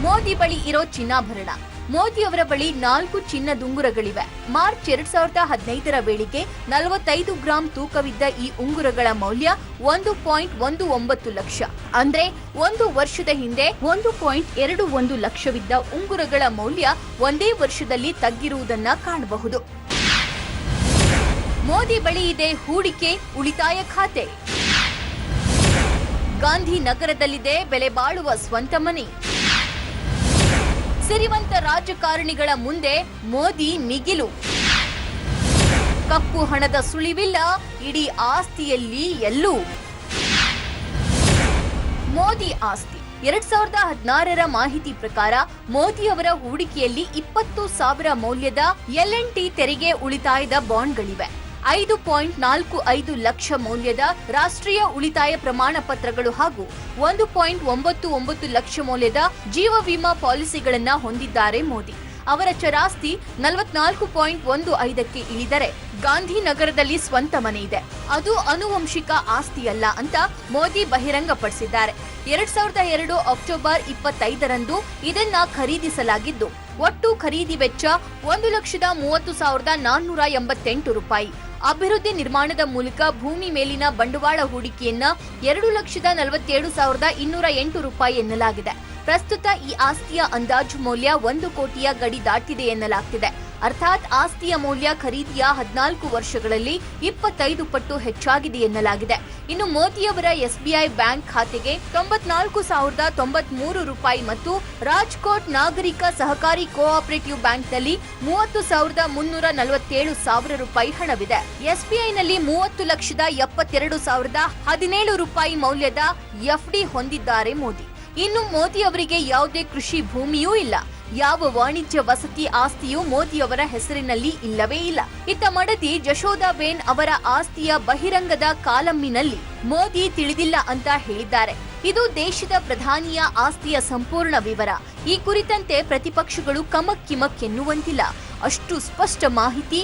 ಮೋದಿ ಬಳಿ ಇರೋ ಚಿನ್ನಾಭರಣ. ಮೋದಿ ಅವರ ಬಳಿ 4 ಚಿನ್ನದುಂಗುರಗಳಿವೆ. ಮಾರ್ಚ್ 2015ರ ವೇಳೆಗೆ 45 ಗ್ರಾಂ ತೂಕವಿದ್ದ ಈ ಉಂಗುರಗಳ ಮೌಲ್ಯ 1.19 ಲಕ್ಷ. ಅಂದ್ರೆ 1 ವರ್ಷದ ಹಿಂದೆ 1.21 ಲಕ್ಷವಿದ್ದ ಉಂಗುರಗಳ ಮೌಲ್ಯ ಒಂದೇ ವರ್ಷದಲ್ಲಿ ತಗ್ಗಿರುವುದನ್ನ ಕಾಣಬಹುದು. ಮೋದಿ ಬಳಿ ಇದೆ ಹೂಡಿಕೆ ಉಳಿತಾಯ ಖಾತೆ. ಗಾಂಧಿನಗರದಲ್ಲಿದೆ ಬೆಲೆ ಬಾಳುವ ಸ್ವಂತ ಮನೆ. ಸಿರಿವಂತ ರಾಜಕಾರಣಿಗಳ ಮುಂದೆ ಮೋದಿ ಮಿಗಿಲು. ಕಪ್ಪು ಹಣದ ಸುಳಿವಿಲ್ಲ ಇಡೀ ಆಸ್ತಿಯಲ್ಲಿ ಎಲ್ಲೂ. ಮೋದಿ ಆಸ್ತಿ 2016ರ ಮಾಹಿತಿ ಪ್ರಕಾರ ಮೋದಿ ಅವರ ಹೂಡಿಕೆಯಲ್ಲಿ 20,000 ಮೌಲ್ಯದ LNT ತೆರಿಗೆ ಉಳಿತಾಯದ ಬಾಂಡ್ಗಳಿವೆ. 5.45 ಲಕ್ಷ ಮೌಲ್ಯದ ರಾಷ್ಟ್ರೀಯ ಉಳಿತಾಯ ಪ್ರಮಾಣ ಪತ್ರಗಳು ಹಾಗೂ 1.99 ಲಕ್ಷ ಮೌಲ್ಯದ ಜೀವ ವಿಮಾ ಪಾಲಿಸಿಗಳನ್ನ ಹೊಂದಿದ್ದಾರೆ ಮೋದಿ. ಅವರ ಚರಾಸ್ತಿ 44.15ಕ್ಕೆ ಇಳಿದರೆ ಗಾಂಧಿನಗರದಲ್ಲಿ ಸ್ವಂತ ಮನೆ ಇದೆ. ಅದು ಆನುವಂಶಿಕ ಆಸ್ತಿಯಲ್ಲ ಅಂತ ಮೋದಿ ಬಹಿರಂಗಪಡಿಸಿದ್ದಾರೆ. 2002 ಅಕ್ಟೋಬರ್ 25ರಂದು ಇದನ್ನ ಖರೀದಿಸಲಾಗಿದ್ದು ಒಟ್ಟು ಖರೀದಿ ವೆಚ್ಚ 1,30,488 ರೂಪಾಯಿ. ಅಭಿವೃದ್ಧಿ ನಿರ್ಮಾಣದ ಮೂಲಕ ಭೂಮಿ ಮೇಲಿನ ಬಂಡವಾಳ ಹೂಡಿಕೆಯನ್ನ 2,47,208 ರೂಪಾಯಿ ಎನ್ನಲಾಗಿದೆ. ಪ್ರಸ್ತುತ ಈ ಆಸ್ತಿಯ ಅಂದಾಜು ಮೌಲ್ಯ 1 ಕೋಟಿಯ ಗಡಿ ದಾಟಿದೆ ಎನ್ನಲಾಗ್ತಿದೆ. ಅರ್ಥಾತ್ ಆಸ್ತಿಯ ಮೌಲ್ಯ ಖರೀದಿಯ 14 ವರ್ಷಗಳಲ್ಲಿ 25 ಪಟ್ಟು ಹೆಚ್ಚಾಗಿದೆ ಎನ್ನಲಾಗಿದೆ. ಇನ್ನು ಮೋದಿಯವರ SBI ಬ್ಯಾಂಕ್ ಖಾತೆಗೆ 94,093 ರೂಪಾಯಿ ಮತ್ತು ರಾಜ್ಕೋಟ್ ನಾಗರಿಕ ಸಹಕಾರಿ ಕೋಆಪರೇಟಿವ್ ಬ್ಯಾಂಕ್ನಲ್ಲಿ 30,347 ರೂಪಾಯಿ ಹಣವಿದೆ. SBIನಲ್ಲಿ 30,72,017 ರೂಪಾಯಿ ಮೌಲ್ಯದ FD ಹೊಂದಿದ್ದಾರೆ ಮೋದಿ. ಇನ್ನು ಮೋದಿ ಅವರಿಗೆ ಯಾವುದೇ ಕೃಷಿ ಭೂಮಿಯೂ ಇಲ್ಲ. ಯಾವ ವಾಣಿಜ್ಯ ವಸತಿ ಆಸ್ತಿಯೂ ಮೋದಿ ಅವರ ಹೆಸರಿನಲ್ಲಿ ಇಲ್ಲವೇ ಇಲ್ಲ. ಇತ್ತ ಮಡದಿ ಜಶೋದಾಬೇನ್ ಅವರ ಆಸ್ತಿಯ ಬಹಿರಂಗದ ಕಾಲಮ್ಮಿನಲ್ಲಿ ಮೋದಿ ತಿಳಿದಿಲ್ಲ ಅಂತ ಹೇಳಿದ್ದಾರೆ. ಇದು ದೇಶದ ಪ್ರಧಾನಿಯ ಆಸ್ತಿಯ ಸಂಪೂರ್ಣ ವಿವರ. ಈ ಕುರಿತಂತೆ ಪ್ರತಿಪಕ್ಷಗಳು ಕಮಕ್ ಎನ್ನುವಂತಿಲ್ಲ. ಅಷ್ಟು ಸ್ಪಷ್ಟ ಮಾಹಿತಿ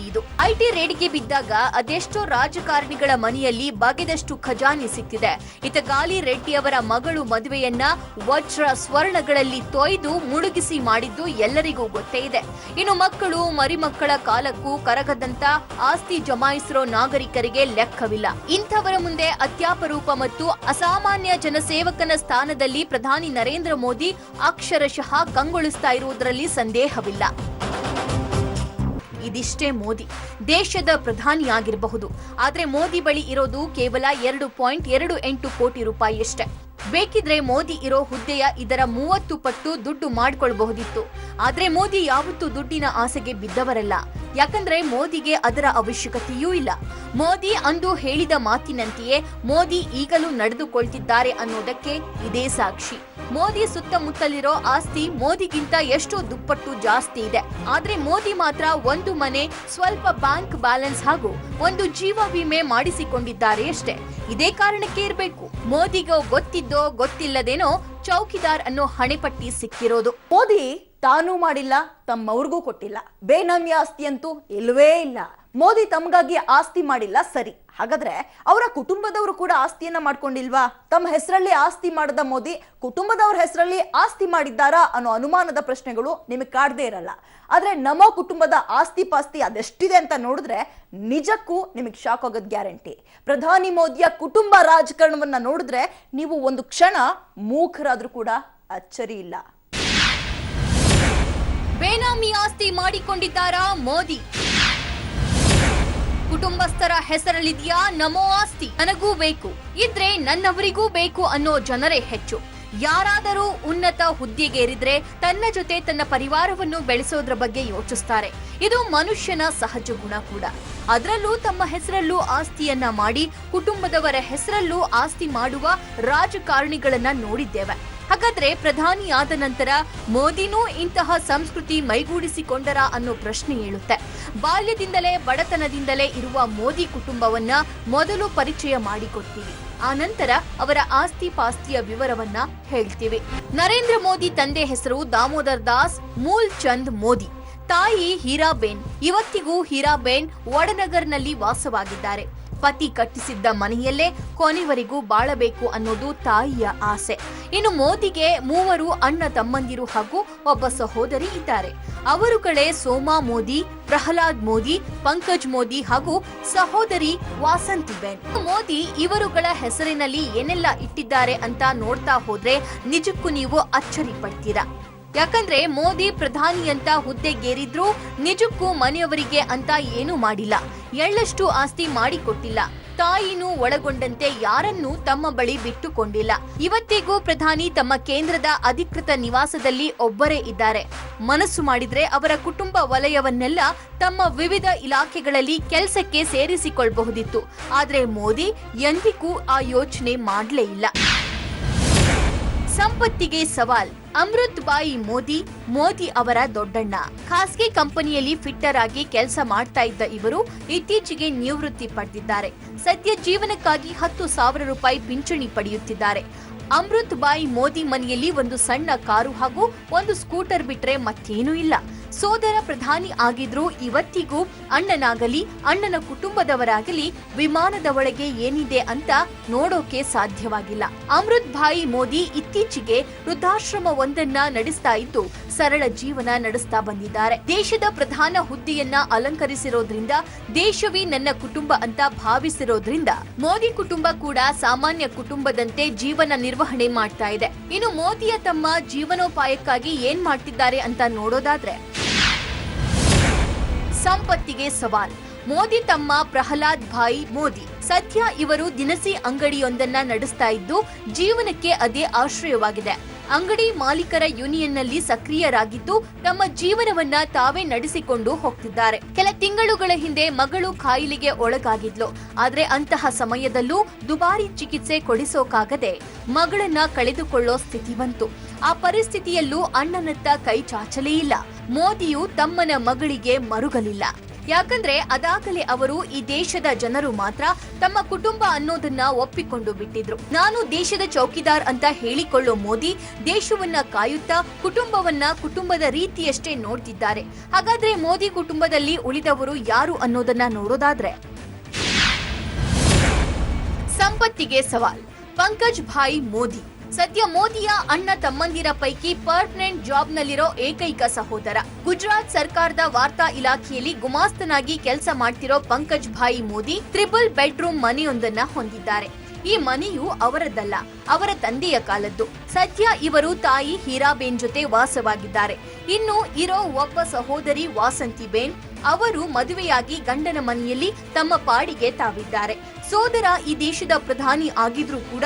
ಇದು. IT ರೇಡಿಗೆ ಬಿದ್ದಾಗ ಅದೆಷ್ಟೋ ರಾಜಕಾರಣಿಗಳ ಮನೆಯಲ್ಲಿ ಬಗೆದಷ್ಟು ಖಜಾನೆ ಸಿಕ್ಕಿದೆ. ಇತ್ತ ಗಾಲಿ ರೆಡ್ಡಿ ಅವರ ಮಗಳು ಮದುವೆಯನ್ನ ವಜ್ರ ಸ್ವರ್ಣಗಳಲ್ಲಿ ತೊಯ್ದು ಮುಳುಗಿಸಿ ಮಾಡಿದ್ದು ಎಲ್ಲರಿಗೂ ಗೊತ್ತೇ ಇದೆ. ಇನ್ನು ಮಕ್ಕಳು ಮರಿಮಕ್ಕಳ ಕಾಲಕ್ಕೂ ಕರಗದಂತ ಆಸ್ತಿ ಜಮಾಯಿಸಿರೋ ನಾಗರಿಕರಿಗೆ ಲೆಕ್ಕವಿಲ್ಲ. ಇಂಥವರ ಮುಂದೆ ಅತ್ಯಾಪರೂಪ ಮತ್ತು ಅಸಾಮಾನ್ಯ ಜನಸೇವಕನ ಸ್ಥಾನದಲ್ಲಿ ಪ್ರಧಾನಿ ನರೇಂದ್ರ ಮೋದಿ ಅಕ್ಷರಶಃ ಕಂಗೊಳಿಸ್ತಾ ಇರುವುದರಲ್ಲಿ ಸಂದೇಹವಿಲ್ಲ. ಇದಿಷ್ಟೇ ಮೋದಿ ದೇಶದ ಪ್ರಧಾನಿಯಾಗಿರಬಹುದು. ಆದ್ರೆ ಮೋದಿ ಬಳಿ ಇರೋದು ಕೇವಲ 2.28 ಕೋಟಿ ರೂಪಾಯಿಯಷ್ಟೇ. ಬೇಕಿದ್ರೆ ಮೋದಿ ಇರೋ ಹುದ್ದೆಯ ಇದರ 30 ಪಟ್ಟು ದುಡ್ಡು ಮಾಡ್ಕೊಳ್ಬಹುದಿತ್ತು. ಆದ್ರೆ ಮೋದಿ ಯಾವತ್ತೂ ದುಡ್ಡಿನ ಆಸೆಗೆ ಬಿದ್ದವರಲ್ಲ. ಯಾಕಂದ್ರೆ ಮೋದಿಗೆ ಅದರ ಅವಶ್ಯಕತೆಯೂ ಇಲ್ಲ. ಮೋದಿ ಅಂದು ಹೇಳಿದ ಮಾತಿನಂತೆಯೇ ಮೋದಿ ಈಗಲೂ ನಡೆದುಕೊಳ್ತಿದ್ದಾರೆ ಅನ್ನೋದಕ್ಕೆ ಇದೇ ಸಾಕ್ಷಿ. ಮೋದಿ ಸುತ್ತಮುತ್ತಲಿರೋ ಆಸ್ತಿ ಮೋದಿಗಿಂತ ಎಷ್ಟೋ ದುಪ್ಪಟ್ಟು ಜಾಸ್ತಿ ಇದೆ. ಆದ್ರೆ ಮೋದಿ ಮಾತ್ರ ಒಂದು ಮನೆ, ಸ್ವಲ್ಪ ಬ್ಯಾಂಕ್ ಬ್ಯಾಲೆನ್ಸ್ ಹಾಗೂ ಒಂದು ಜೀವ ವಿಮೆ ಮಾಡಿಸಿಕೊಂಡಿದ್ದಾರೆ ಅಷ್ಟೇ. ಇದೇ ಕಾರಣಕ್ಕೆ ಇರಬೇಕು ಮೋದಿಗೋ ಗೊತ್ತಿದ್ದೋ ಗೊತ್ತಿಲ್ಲದೇನೋ ಚೌಕಿದಾರ್ ಅನ್ನೋ ಹಣೆಪಟ್ಟಿ ಸಿಕ್ಕಿರೋದು. ಮೋದಿ ತಾನೂ ಮಾಡಿಲ್ಲ, ತಮ್ಮವ್ರಿಗೂ ಕೊಟ್ಟಿಲ್ಲ. ಬೇನಾಮಿ ಆಸ್ತಿ ಅಂತೂ ಇಲ್ವೇ ಇಲ್ಲ. ಮೋದಿ ತಮಗಾಗಿ ಆಸ್ತಿ ಮಾಡಿಲ್ಲ ಸರಿ, ಹಾಗಾದ್ರೆ ಅವರ ಕುಟುಂಬದವರು ಕೂಡ ಆಸ್ತಿಯನ್ನ ಮಾಡ್ಕೊಂಡಿಲ್ವಾ? ತಮ್ಮ ಹೆಸರಲ್ಲಿ ಆಸ್ತಿ ಮಾಡದ ಮೋದಿ ಕುಟುಂಬದವ್ರ ಹೆಸರಲ್ಲಿ ಆಸ್ತಿ ಮಾಡಿದ್ದಾರಾ ಅನ್ನೋ ಅನುಮಾನದ ಪ್ರಶ್ನೆಗಳು ನಿಮಗೆ ಕಾಡದೇ ಇರಲ್ಲ. ಆದ್ರೆ ನಮ್ಮ ಕುಟುಂಬದ ಆಸ್ತಿ ಪಾಸ್ತಿ ಅದೆಷ್ಟಿದೆ ಅಂತ ನೋಡಿದ್ರೆ ನಿಜಕ್ಕೂ ನಿಮಗೆ ಶಾಕ್ ಆಗೋದ್ ಗ್ಯಾರಂಟಿ. ಪ್ರಧಾನಿ ಮೋದಿಯ ಕುಟುಂಬ ರಾಜಕಾರಣವನ್ನ ನೋಡಿದ್ರೆ ನೀವು ಒಂದು ಕ್ಷಣ ಮೂಖರಾದ್ರೂ ಕೂಡ ಅಚ್ಚರಿ ಇಲ್ಲ. ಬೇನಾಮಿ ಆಸ್ತಿ ಮಾಡಿಕೊಂಡಿದ್ದಾರಾ ಮೋದಿ? ಕುಟುಂಬಸ್ಥರ ಹೆಸರಲ್ಲಿದೆಯಾ ನಮೋ ಆಸ್ತಿ? ನನಗೂ ಬೇಕು, ಇದ್ರೆ ನನ್ನವರಿಗೂ ಬೇಕು ಅನ್ನೋ ಜನರೇ ಹೆಚ್ಚು. ಯಾರಾದರೂ ಉನ್ನತ ಹುದ್ದೆಗೇರಿದ್ರೆ ತನ್ನ ಜೊತೆ ತನ್ನ ಪರಿವಾರವನ್ನು ಬೆಳೆಸೋದ್ರ ಬಗ್ಗೆ ಯೋಚಿಸ್ತಾರೆ. ಇದು ಮನುಷ್ಯನ ಸಹಜ ಗುಣ ಕೂಡ. ಅದರಲ್ಲೂ ತಮ್ಮ ಹೆಸರಲ್ಲೂ ಆಸ್ತಿಯನ್ನ ಮಾಡಿ ಕುಟುಂಬದವರ ಹೆಸರಲ್ಲೂ ಆಸ್ತಿ ಮಾಡುವ ರಾಜಕಾರಣಿಗಳನ್ನ ನೋಡಿದ್ದೇವೆ. ಹಾಗಾದ್ರೆ ಪ್ರಧಾನಿ ಆದ ನಂತರ ಮೋದಿನೂ ಇಂತಹ ಸಂಸ್ಕೃತಿ ಮೈಗೂಡಿಸಿಕೊಂಡರ ಅನ್ನೋ ಪ್ರಶ್ನೆ ಏಳುತ್ತೆ. ಬಾಲ್ಯದಿಂದಲೇ ಬಡತನದಿಂದಲೇ ಇರುವ ಮೋದಿ ಕುಟುಂಬವನ್ನ ಮೊದಲು ಪರಿಚಯ ಮಾಡಿಕೊಡ್ತೀವಿ. ಆ ನಂತರ ಅವರ ಆಸ್ತಿ ಪಾಸ್ತಿಯ ವಿವರವನ್ನ ಹೇಳ್ತೀವಿ. ನರೇಂದ್ರ ಮೋದಿ ತಂದೆ ಹೆಸರು ದಾಮೋದರ್ ದಾಸ್ ಮೂಲ್ ಚಂದ್ ಮೋದಿ. ತಾಯಿ ಹೀರಾಬೇನ್. ಇವತ್ತಿಗೂ ಹೀರಾಬೇನ್ ವಡನಗರ್ನಲ್ಲಿ ವಾಸವಾಗಿದ್ದಾರೆ. ಪತಿ ಕಟ್ಟಿಸಿದ್ದ ಮನೆಯಲ್ಲೇ ಕೊನೆವರೆಗೂ ಬಾಳಬೇಕು ಅನ್ನೋದು ತಾಯಿಯ ಆಸೆ. ಇನ್ನು ಮೋದಿಗೆ 3 ಅಣ್ಣ ತಮ್ಮಂದಿರು ಹಾಗೂ ಒಬ್ಬ ಸಹೋದರಿ ಇದ್ದಾರೆ. ಅವರುಗಳೇ ಸೋಮಾ ಮೋದಿ, ಪ್ರಹ್ಲಾದ್ ಮೋದಿ, ಪಂಕಜ್ ಮೋದಿ ಹಾಗೂ ಸಹೋದರಿ ವಾಸಂತಿಬೇನ್. ಮೋದಿ ಇವರುಗಳ ಹೆಸರಿನಲ್ಲಿ ಏನೆಲ್ಲ ಇಟ್ಟಿದ್ದಾರೆ ಅಂತ ನೋಡ್ತಾ ಹೋದ್ರೆ ನಿಜಕ್ಕೂ ನೀವು ಅಚ್ಚರಿ ಪಡ್ತೀರಾ. ಯಾಕಂದ್ರೆ ಮೋದಿ ಪ್ರಧಾನಿ ಅಂತ ಹುದ್ದೆಗೇರಿದ್ರು ನಿಜಕ್ಕೂ ಮನೆಯವರಿಗೆ ಅಂತ ಏನೂ ಮಾಡಿಲ್ಲ. ಎಳ್ಳಷ್ಟು ಆಸ್ತಿ ಮಾಡಿಕೊಟ್ಟಿಲ್ಲ. ತಾಯಿನೂ ಒಳಗೊಂಡಂತೆ ಯಾರನ್ನೂ ತಮ್ಮ ಬಳಿ ಬಿಟ್ಟುಕೊಂಡಿಲ್ಲ. ಇವತ್ತಿಗೂ ಪ್ರಧಾನಿ ತಮ್ಮ ಕೇಂದ್ರದ ಅಧಿಕೃತ ನಿವಾಸದಲ್ಲಿ ಒಬ್ಬರೇ ಇದ್ದಾರೆ. ಮನಸ್ಸು ಮಾಡಿದ್ರೆ ಅವರ ಕುಟುಂಬ ವಲಯವನ್ನೆಲ್ಲ ತಮ್ಮ ವಿವಿಧ ಇಲಾಖೆಗಳಲ್ಲಿ ಕೆಲಸಕ್ಕೆ ಸೇರಿಸಿಕೊಳ್ಳಬಹುದಿತ್ತು. ಆದ್ರೆ ಮೋದಿ ಎಂದಿಗೂ ಆ ಯೋಚನೆ ಮಾಡಲೇ ಇಲ್ಲ. ಸಂಪತ್ತಿಗೆ ಸವಾಲ್. ಅಮೃತ್ ಬಾಯಿ ಮೋದಿ, ಮೋದಿ ಅವರ ದೊಡ್ಡಣ್ಣ. ಖಾಸಗಿ ಕಂಪನಿಯಲ್ಲಿ ಫಿಟ್ಟರ್ ಆಗಿ ಕೆಲಸ ಮಾಡ್ತಾ ಇದ್ದ ಇವರು ಇತ್ತೀಚೆಗೆ ನಿವೃತ್ತಿ ಪಡೆದಿದ್ದಾರೆ. ಸದ್ಯ ಜೀವನಕ್ಕಾಗಿ 10,000 ರೂಪಾಯಿ ಪಿಂಚಣಿ ಪಡೆಯುತ್ತಿದ್ದಾರೆ. ಅಮೃತ್ ಬಾಯಿ ಮೋದಿ ಮನೆಯಲ್ಲಿ ಒಂದು ಸಣ್ಣ ಕಾರು ಹಾಗೂ ಒಂದು ಸ್ಕೂಟರ್ ಬಿಟ್ರೆ ಮತ್ತೇನೂ ಇಲ್ಲ. ಸೋದರ ಪ್ರಧಾನಿ ಆಗಿದ್ರೂ ಇವತ್ತಿಗೂ ಅಣ್ಣನಾಗಲಿ ಅಣ್ಣನ ಕುಟುಂಬದವರಾಗಲಿ ವಿಮಾನದ ಒಳಗೆ ಏನಿದೆ ಅಂತ ನೋಡೋಕೆ ಸಾಧ್ಯವಾಗಿಲ್ಲ. ಅಮೃತ್ ಭಾಯಿ ಮೋದಿ ಇತ್ತೀಚೆಗೆ ವೃದ್ಧಾಶ್ರಮವೊಂದನ್ನ ನಡೆಸ್ತಾ ಇದ್ದು ಸರಳ ಜೀವನ ನಡೆಸ್ತಾ ಬಂದಿದ್ದಾರೆ. ದೇಶದ ಪ್ರಧಾನ ಹುದ್ದೆಯನ್ನ ಅಲಂಕರಿಸಿರೋದ್ರಿಂದ ದೇಶವೇ ನನ್ನ ಕುಟುಂಬ ಅಂತ ಭಾವಿಸಿರೋದ್ರಿಂದ ಮೋದಿ ಕುಟುಂಬ ಕೂಡ ಸಾಮಾನ್ಯ ಕುಟುಂಬದಂತೆ ಜೀವನ ನಿರ್ವಹಣೆ ಮಾಡ್ತಾ ಇದೆ. ಇನ್ನು ಮೋದಿಯ ತಮ್ಮ ಜೀವನೋಪಾಯಕ್ಕಾಗಿ ಏನ್ ಮಾಡ್ತಿದ್ದಾರೆ ಅಂತ ನೋಡೋದಾದ್ರೆ ಸಂಪತ್ತಿಗೆ ಸವಾಲ್. ಮೋದಿ ತಮ್ಮ ಪ್ರಹ್ಲಾದ್ ಭಾಯಿ ಮೋದಿ. ಸದ್ಯ ಇವರು ದಿನಸಿ ಅಂಗಡಿಯೊಂದನ್ನ ನಡೆಸ್ತಾ ಇದ್ದು ಜೀವನಕ್ಕೆ ಅದೇ ಆಶ್ರಯವಾಗಿದೆ. ಅಂಗಡಿ ಮಾಲೀಕರ ಯೂನಿಯನ್ನಲ್ಲಿ ಸಕ್ರಿಯರಾಗಿದ್ದು ತಮ್ಮ ಜೀವನವನ್ನ ತಾವೇ ನಡೆಸಿಕೊಂಡು ಹೋಗ್ತಿದ್ದಾರೆ. ಕೆಲ ತಿಂಗಳುಗಳ ಹಿಂದೆ ಮಗಳು ಕಾಯಿಲೆಗೆ ಒಳಗಾಗಿದ್ಲು. ಆದ್ರೆ ಅಂತಹ ಸಮಯದಲ್ಲೂ ದುಬಾರಿ ಚಿಕಿತ್ಸೆ ಕೊಡಿಸೋಕಾಗದೆ ಮಗಳನ್ನ ಕಳೆದುಕೊಳ್ಳೋ ಸ್ಥಿತಿ ಬಂತು. ಆ ಪರಿಸ್ಥಿತಿಯಲ್ಲೂ ಅಣ್ಣನತ್ತ ಕೈ ಚಾಚಲೇ ಇಲ್ಲ. ಮೋದಿಯು ತಮ್ಮನ ಮಗಳಿಗೆ ಮರುಗಲಿಲ್ಲ. ಯಾಕಂದ್ರೆ ಅದಾಗಲೇ ಅವರು ಈ ದೇಶದ ಜನರು ಮಾತ್ರ ತಮ್ಮ ಕುಟುಂಬ ಅನ್ನೋದನ್ನ ಒಪ್ಪಿಕೊಂಡು ಬಿಟ್ಟಿದ್ರು. ನಾನು ದೇಶದ ಚೌಕಿದಾರ್ ಅಂತ ಹೇಳಿಕೊಳ್ಳೋ ಮೋದಿ ದೇಶವನ್ನ ಕಾಯುತ್ತಾ ಕುಟುಂಬವನ್ನ ಕುಟುಂಬದ ರೀತಿಯಷ್ಟೇ ನೋಡ್ತಿದ್ದಾರೆ. ಹಾಗಾದ್ರೆ ಮೋದಿ ಕುಟುಂಬದಲ್ಲಿ ಉಳಿದವರು ಯಾರು ಅನ್ನೋದನ್ನ ನೋಡೋದಾದ್ರೆ ಸಂಪತ್ತಿಗೆ ಸವಾಲ್. ಪಂಕಜ್ ಭಾಯಿ ಮೋದಿ. ಸದ್ಯ ಮೋದಿಯ ಅಣ್ಣ ತಮ್ಮಂದಿರ ಪೈಕಿ ಪರ್ಮನೆಂಟ್ ಜಾಬ್ ನಲ್ಲಿರೋ ಏಕೈಕ ಸಹೋದರ. ಗುಜರಾತ್ ಸರ್ಕಾರದ ವಾರ್ತಾ ಇಲಾಖೆಯಲ್ಲಿ ಗುಮಾಸ್ತನಾಗಿ ಕೆಲಸ ಮಾಡ್ತಿರೋ ಪಂಕಜ್ ಭಾಯಿ ಮೋದಿ 3 ಬೆಡ್ರೂಮ್ ಮನೆಯೊಂದನ್ನ ಹೊಂದಿದ್ದಾರೆ. ಈ ಮನೆಯು ಅವರದ್ದಲ್ಲ, ಅವರ ತಂದೆಯ ಕಾಲದ್ದು. ಸದ್ಯ ಇವರು ತಾಯಿ ಹೀರಾಬೇನ್ ಜೊತೆ ವಾಸವಾಗಿದ್ದಾರೆ. ಇನ್ನು ಇರೋ ಒಬ್ಬ ಸಹೋದರಿ ವಾಸಂತಿಬೇನ್. ಅವರು ಮದುವೆಯಾಗಿ ಗಂಡನ ಮನೆಯಲ್ಲಿ ತಮ್ಮ ಪಾಡಿಗೆ ತಾವಿದ್ದಾರೆ. ಸೋದರ ಈ ದೇಶದ ಪ್ರಧಾನಿ ಆಗಿದ್ರೂ ಕೂಡ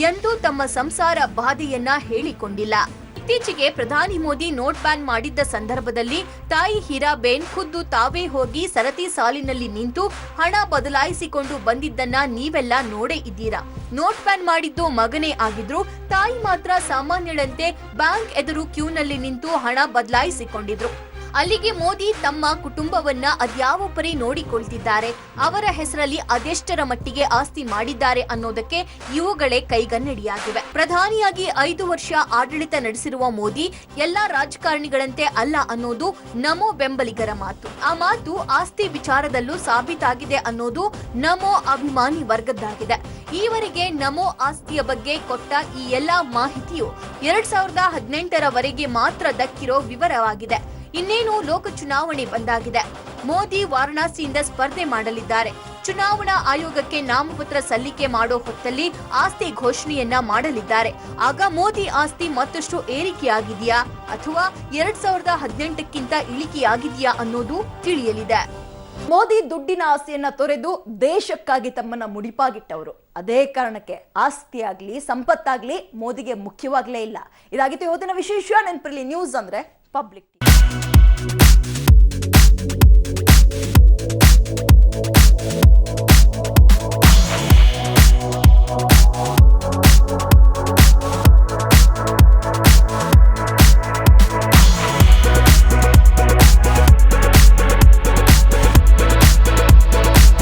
ಎಂದೂ ತಮ್ಮ ಸಂಸಾರ ಬಾಧೆಯನ್ನ ಹೇಳಿಕೊಂಡಿಲ್ಲ. ಇತ್ತೀಚೆಗೆ ಪ್ರಧಾನಿ ಮೋದಿ ನೋಟ್ ಬ್ಯಾನ್ ಮಾಡಿದ್ದ ಸಂದರ್ಭದಲ್ಲಿ ತಾಯಿ ಹೀರಾಬೇನ್ ಖುದ್ದು ತಾವೇ ಹೋಗಿ ಸರತಿ ಸಾಲಿನಲ್ಲಿ ನಿಂತು ಹಣ ಬದಲಾಯಿಸಿಕೊಂಡು ಬಂದಿದ್ದನ್ನ ನೀವೆಲ್ಲ ನೋಡೇ ಇದ್ದೀರಾ. ನೋಟ್ ಬ್ಯಾನ್ ಮಾಡಿದ್ದು ಮಗನೇ ಆಗಿದ್ರು ತಾಯಿ ಮಾತ್ರ ಸಾಮಾನ್ಯಳಂತೆ ಬ್ಯಾಂಕ್ ಎದುರು ಕ್ಯೂನಲ್ಲಿ ನಿಂತು ಹಣ ಬದಲಾಯಿಸಿಕೊಂಡಿದ್ರು. ಅಲ್ಲಿಗೆ ಮೋದಿ ತಮ್ಮ ಕುಟುಂಬವನ್ನ ಅದ್ಯಾವ ಪರಿ ನೋಡಿಕೊಳ್ತಿದ್ದಾರೆ, ಅವರ ಹೆಸರಲ್ಲಿ ಅದೆಷ್ಟರ ಮಟ್ಟಿಗೆ ಆಸ್ತಿ ಮಾಡಿದ್ದಾರೆ ಅನ್ನೋದಕ್ಕೆ ಇವುಗಳೇ ಕೈಗನ್ನಡಿಯಾಗಿವೆ. ಪ್ರಧಾನಿಯಾಗಿ 5 ವರ್ಷ ಆಡಳಿತ ನಡೆಸಿರುವ ಮೋದಿ ಎಲ್ಲಾ ರಾಜಕಾರಣಿಗಳಂತೆ ಅಲ್ಲ ಅನ್ನೋದು ನಮೋ ಬೆಂಬಲಿಗರ ಮಾತು. ಆ ಮಾತು ಆಸ್ತಿ ವಿಚಾರದಲ್ಲೂ ಸಾಬೀತಾಗಿದೆ ಅನ್ನೋದು ನಮೋ ಅಭಿಮಾನಿ ವರ್ಗದ್ದಾಗಿದೆ. ಈವರೆಗೆ ನಮೋ ಆಸ್ತಿಯ ಬಗ್ಗೆ ಕೊಟ್ಟ ಈ ಎಲ್ಲಾ ಮಾಹಿತಿಯು 2018ರವರೆಗೆ ಮಾತ್ರ ದಕ್ಕಿರೋ ವಿವರವಾಗಿದೆ. ಇನ್ನೇನು ಲೋಕ ಚುನಾವಣೆ ಬಂದಾಗಿದೆ. ಮೋದಿ ವಾರಣಾಸಿಯಿಂದ ಸ್ಪರ್ಧೆ ಮಾಡಲಿದ್ದಾರೆ. ಚುನಾವಣಾ ಆಯೋಗಕ್ಕೆ ನಾಮಪತ್ರ ಸಲ್ಲಿಕೆ ಮಾಡೋ ಹೊತ್ತಲ್ಲಿ ಆಸ್ತಿ ಘೋಷಣೆಯನ್ನ ಮಾಡಲಿದ್ದಾರೆ. ಆಗ ಮೋದಿ ಆಸ್ತಿ ಮತ್ತಷ್ಟು ಏರಿಕೆಯಾಗಿದೆಯಾ ಅಥವಾ 2018ಕ್ಕಿಂತ ಇಳಿಕೆಯಾಗಿದೆಯಾ ಅನ್ನೋದು ತಿಳಿಯಲಿದೆ. ಮೋದಿ ದುಡ್ಡಿನ ಆಸೆಯನ್ನ ತೊರೆದು ದೇಶಕ್ಕಾಗಿ ತಮ್ಮನ್ನ ಮುಡಿಪಾಗಿಟ್ಟವರು. ಅದೇ ಕಾರಣಕ್ಕೆ ಆಸ್ತಿ ಆಗ್ಲಿ ಸಂಪತ್ತಾಗ್ಲಿ ಮೋದಿಗೆ ಮುಖ್ಯವಾಗ್ಲೇ ಇಲ್ಲ. ಇದಾಗಿತ್ತು ಇವತ್ತಿನ ವಿಶೇಷ. ನೆನಪಿರಲಿ, ನ್ಯೂಸ್ ಅಂದ್ರೆ ಪಬ್ಲಿಕ್.